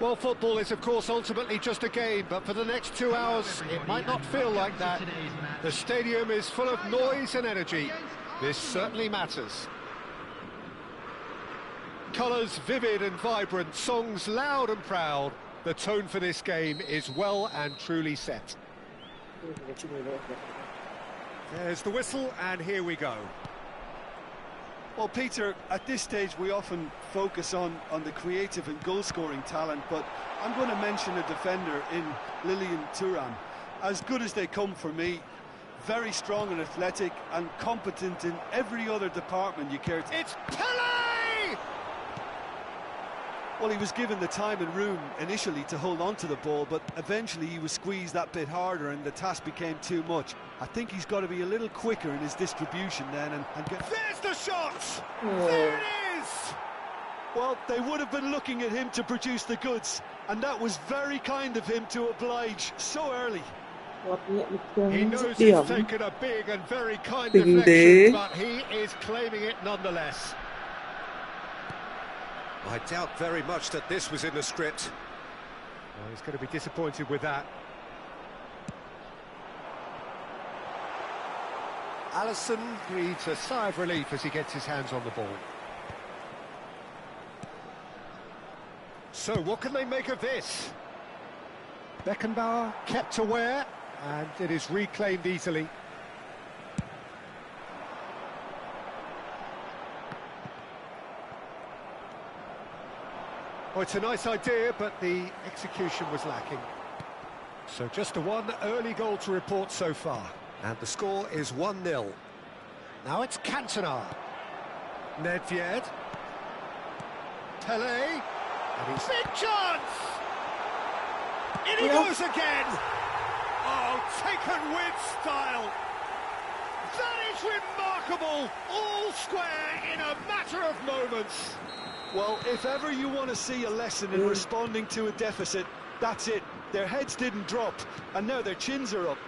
Well, football is, of course, ultimately just a game, but for the next 2 hours, it might not feel like that. The stadium is full of noise and energy. This certainly matters. Colours vivid and vibrant, songs loud and proud. The tone for this game is well and truly set. There's the whistle, and here we go. Well, Peter, at this stage we often focus on the creative and goal-scoring talent, but I'm going to mention a defender in Lilian Thuram. As good as they come for me, very strong and athletic and competent in every other department you care to... It's Pele! Well, he was given the time and room initially to hold on to the ball, but eventually he was squeezed that bit harder and the task became too much. I think he's got to be a little quicker in his distribution then and get... There's the shot! There it is! Well, they would have been looking at him to produce the goods, and that was very kind of him to oblige so early. He knows he's taken a big and very kind deflection, but he is claiming it nonetheless. I doubt very much that this was in the script. Well, he's going to be disappointed with that. Alisson breathes a sigh of relief as he gets his hands on the ball. So, what can they make of this? Beckenbauer kept aware, and it is reclaimed easily. Oh, it's a nice idea, but the execution was lacking. So just the one early goal to report so far. And the score is 1-0. Now it's Cantona. Nedved. Pele. And he's... Big chance! In he goes again! Oh, taken with style! That is remarkable! All square in a matter of moments. Well, if ever you want to see a lesson in responding to a deficit, that's it. Their heads didn't drop, and now their chins are up.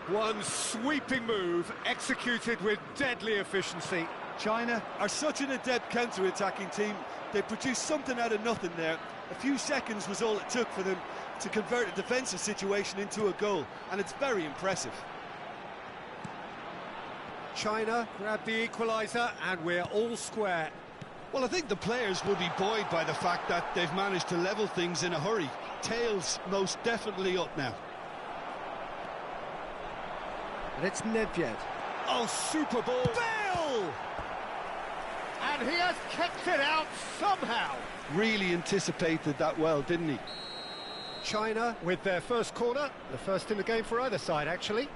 One sweeping move, executed with deadly efficiency. China are such an adept counter-attacking team. They produced something out of nothing there. A few seconds was all it took for them to convert a defensive situation into a goal, and it's very impressive. China grabbed the equaliser, and we're all square. Well, I think the players will be buoyed by the fact that they've managed to level things in a hurry. Tails most definitely up now. And it's Nedved. Oh, super ball. Bale! And he has kept it out somehow. Really anticipated that well, didn't he? China with their first corner. The first in the game for either side, actually.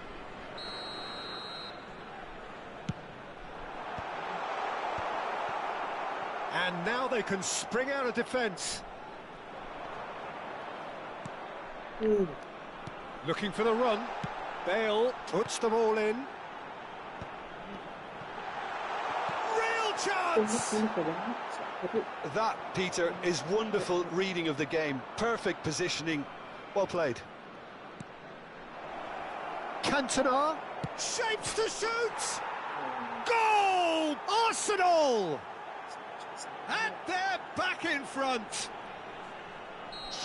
And now they can spring out of defence. Looking for the run. Bale puts them all in. Real chance! That, Peter, is wonderful reading of the game. Perfect positioning. Well played. Cantona shapes to shoot! Goal! Arsenal! And they're back in front.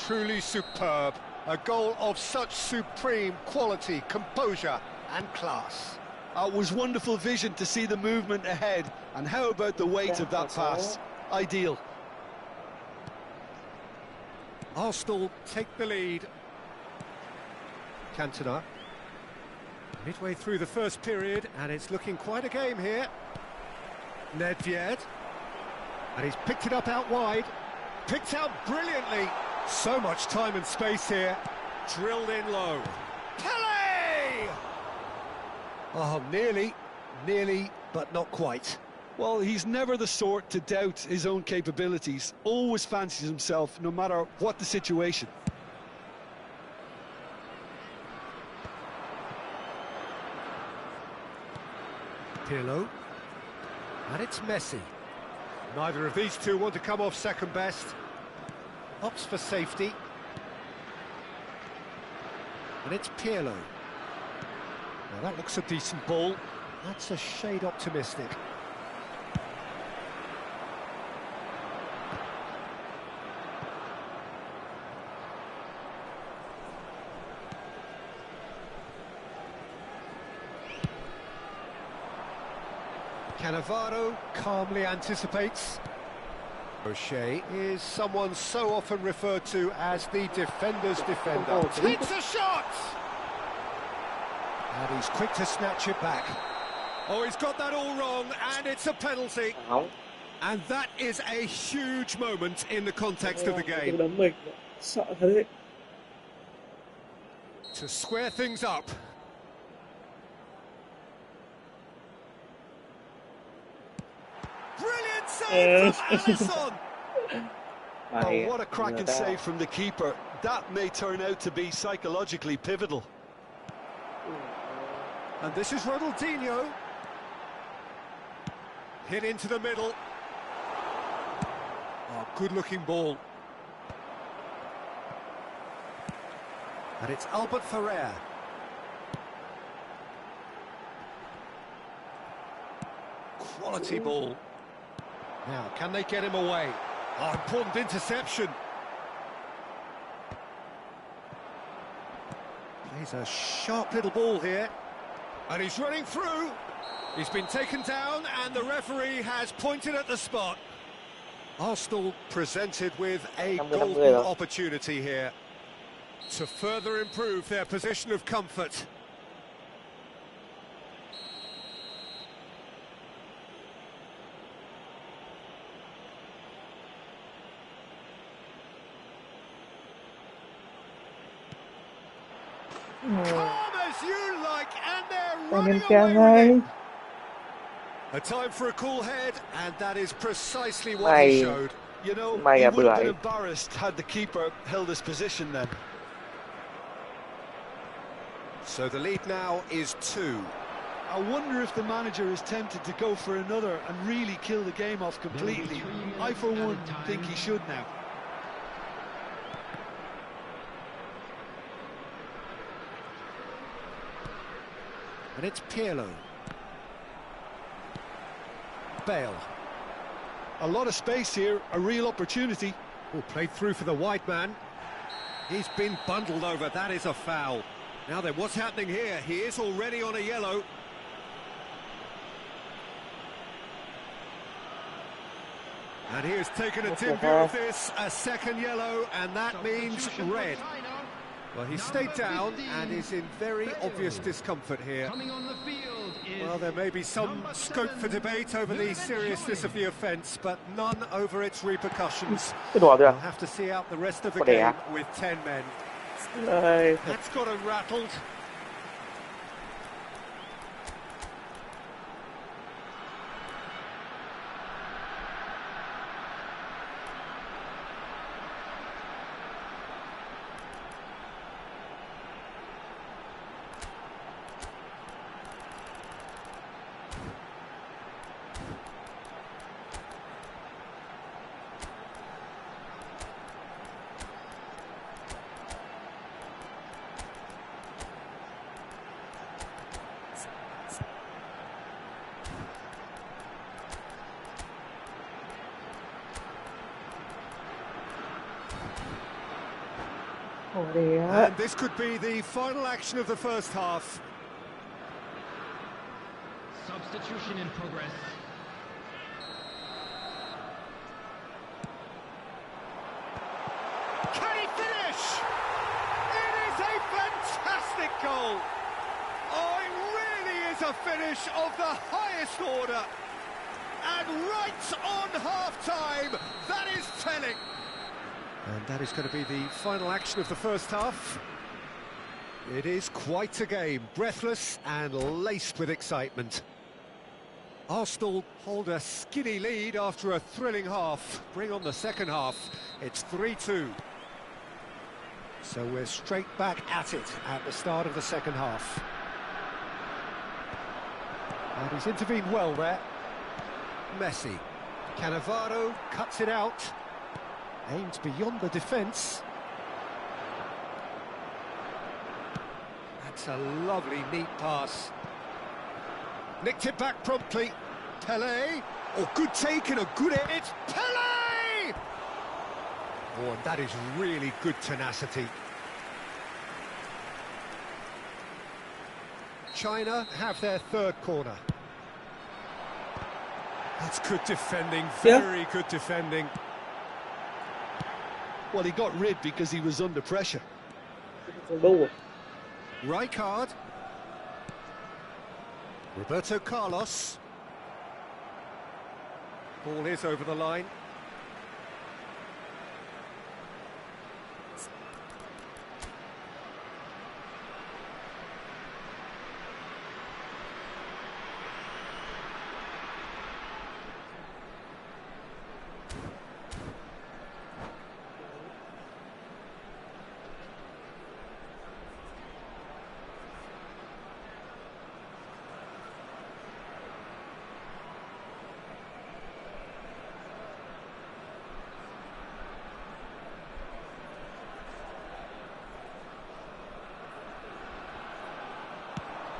Truly superb. A goal of such supreme quality, composure and class. It was wonderful vision to see the movement ahead. And how about the weight of that pass? Ideal. Arsenal take the lead. Cantona. Midway through the first period, and it's looking quite a game here. Nedved. And he's picked it up out wide. Picked out brilliantly. So much time and space here. Drilled in low. Pele! Oh, nearly, but not quite. Well, he's never the sort to doubt his own capabilities. Always fancies himself, no matter what the situation. Pirlo. And it's Messi. Neither of these two want to come off second best. Opts for safety. And it's Pirlo. Now that looks a decent ball. That's a shade optimistic. Cannavaro calmly anticipates. O'Shea is someone so often referred to as the defender's defender. Takes a shot! And he's quick to snatch it back. Oh, he's got that all wrong, and it's a penalty. And that is a huge moment in the context of the game. To square things up. Brilliant save from Alisson! Oh, what a cracking save from the keeper. That may turn out to be psychologically pivotal. And this is Ronaldinho. Hit into the middle. Oh, good-looking ball. And it's Albert Ferrer. Quality ball. Now, can they get him away? Oh, important interception. Plays a sharp little ball here. And he's running through. He's been taken down, and the referee has pointed at the spot. Arsenal presented with a golden opportunity here to further improve their position of comfort. Calm as you like, and they're running away with it. A time for a cool head, and that is precisely what he showed. You know, he would have been embarrassed had the keeper held his position then. So the lead now is 2. I wonder if the manager is tempted to go for another and really kill the game off completely. I, for one, think he should now. And it's Pirlo. Bale. A lot of space here, a real opportunity. Oh, played through for the wide man. He's been bundled over, that is a foul. Now then, what's happening here? He is already on a yellow. And he has taken a dim view of this, a second yellow, and that means red. Well, he stayed down and is in very obvious discomfort here. Well, there may be some scope for debate over the seriousness of the offence, but none over its repercussions. We'll have to see out the rest of the game with 10 men. That's got him rattled. And this could be the final action of the first half. Substitution in progress. Can he finish? It is a fantastic goal. Oh, it really is a finish of the highest order. And right on half-time, that is telling. And that is going to be the final action of the first half. It is quite a game, breathless and laced with excitement. Arsenal hold a skinny lead after a thrilling half. Bring on the second half. It's 3-2. So we're straight back at it at the start of the second half. And he's intervened well there. Messi. Cannavaro cuts it out. Aims beyond the defence. That's a lovely, neat pass. Nicked it back promptly. Pelé. Oh, good take and a good hit. Pelé! Oh, and that is really good tenacity. China have their third corner. That's good defending, very good defending. Well, he got rid because he was under pressure. Rijkaard. Roberto Carlos. Ball is over the line.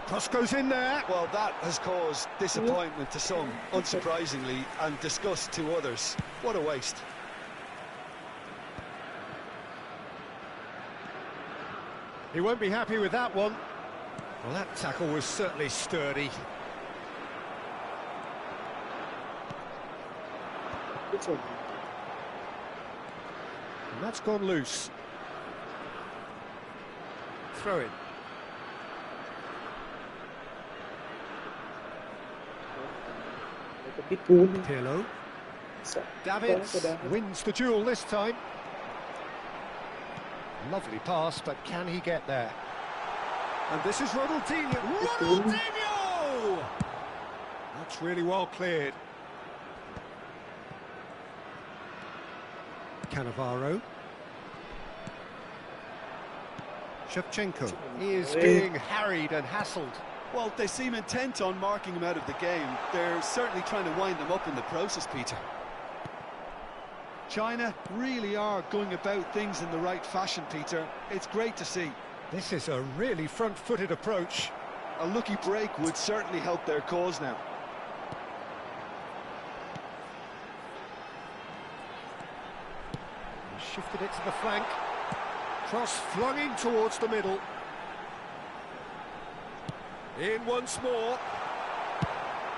Cross goes in there. Well, that has caused disappointment to some, unsurprisingly, and disgust to others. What a waste. He won't be happy with that one. Well, that tackle was certainly sturdy. And that's gone loose. Throw it. Pirlo. Davids wins the duel this time. Lovely pass, but can he get there? And this is Ronaldinho. Ronaldinho! That's really well cleared. Cannavaro. Shevchenko is being harried and hassled. Well, they seem intent on marking him out of the game. They're certainly trying to wind him up in the process, Peter. China really are going about things in the right fashion, Peter. It's great to see. This is a really front-footed approach. A lucky break would certainly help their cause now. He shifted it to the flank. Cross flung in towards the middle. In once more.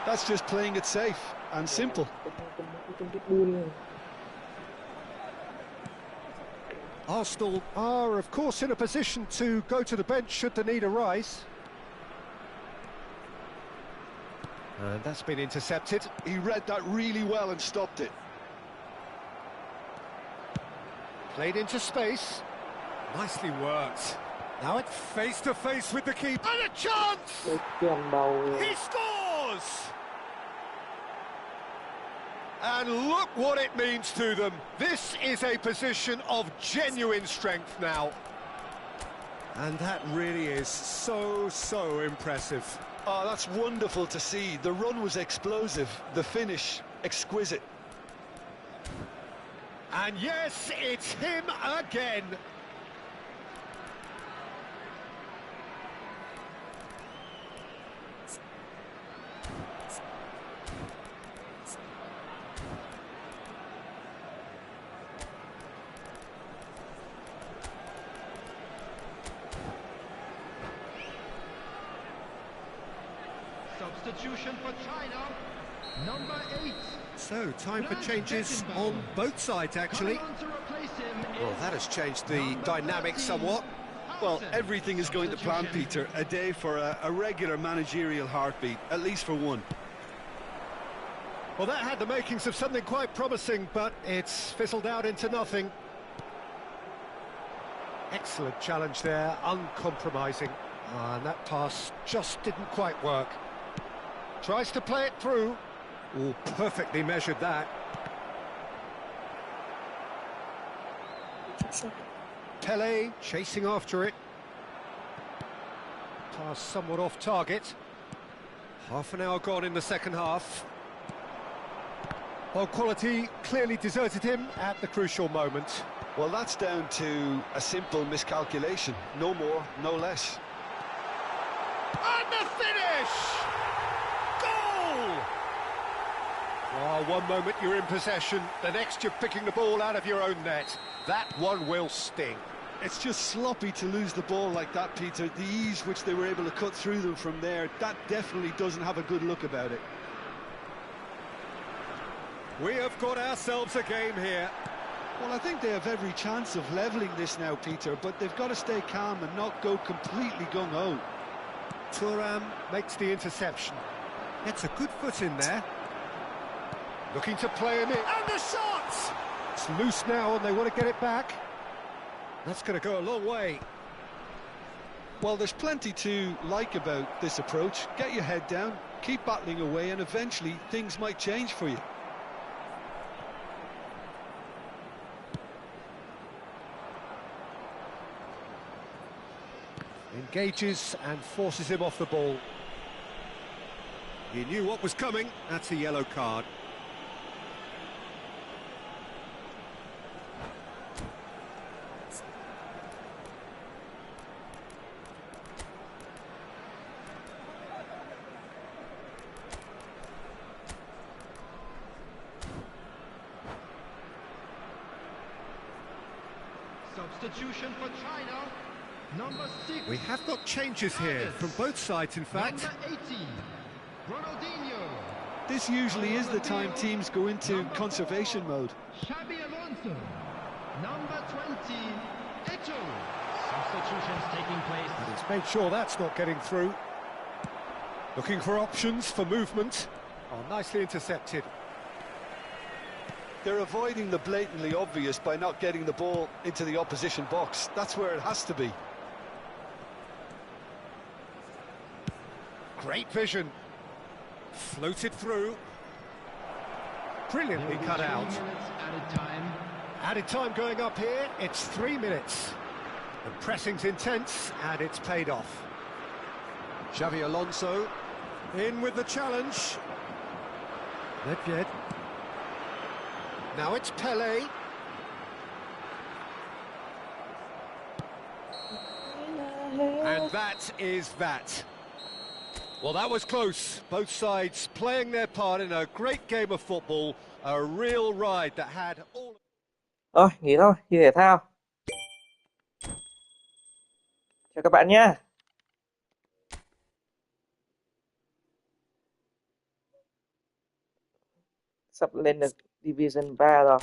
That's just playing it safe and simple. Arsenal are, of course, in a position to go to the bench should the need arise. And that's been intercepted. He read that really well and stopped it. Played into space. Nicely worked. Now it's face-to-face with the keeper. And a chance! He scores! And look what it means to them. This is a position of genuine strength now. And that really is so impressive. Oh, that's wonderful to see. The run was explosive, the finish exquisite. And yes, it's him again. Substitution for China, number 8. So, time for changes on both sides, actually. Well, that has changed the dynamic somewhat. Well, everything is going to plan, Peter. A day for a regular managerial heartbeat, at least for one. Well, that had the makings of something quite promising, but it's fizzled out into nothing. Excellent challenge there, uncompromising. And that pass just didn't quite work. Tries to play it through. Oh, perfectly measured that. Pele chasing after it. Pass somewhat off target. Half an hour gone in the second half. Well, quality clearly deserted him at the crucial moment. Well, that's down to a simple miscalculation. No more, no less. And the finish! Goal! Oh, one moment you're in possession, the next you're picking the ball out of your own net. That one will sting. It's just sloppy to lose the ball like that, Peter. The ease which they were able to cut through them from there, that definitely doesn't have a good look about it. We have got ourselves a game here. Well, I think they have every chance of levelling this now, Peter, but they've got to stay calm and not go completely gung-ho. Thuram makes the interception. Gets a good foot in there. Looking to play him in. And the shot! It's loose now and they want to get it back. That's going to go a long way. Well, there's plenty to like about this approach. Get your head down, keep battling away, and eventually things might change for you. Engages and forces him off the ball. He knew what was coming. That's a yellow card. Substitution for China. Number 6. We have got changes here from both sides, in fact. Number 18. Ronaldinho. This usually is the time teams go into conservation mode. Xabi Alonso. Number 20. Eto'o. Substitutions taking place. And he's made sure that's not getting through. Looking for options for movement. Oh, nicely intercepted. They're avoiding the blatantly obvious by not getting the ball into the opposition box. That's where it has to be. Great vision. Floated through. Brilliantly cut out. Added time. Added time going up here. It's 3 minutes. The pressing's intense and it's paid off. Xabi Alonso in with the challenge. Nedved. Now it's Pele. And that is that. Well, that was close. Both sides playing their part in a great game of football. A real ride that had all... Thôi, nghỉ thôi, chơi thể thao. Chào các bạn nhé. Sắp lên được Division 3 rồi.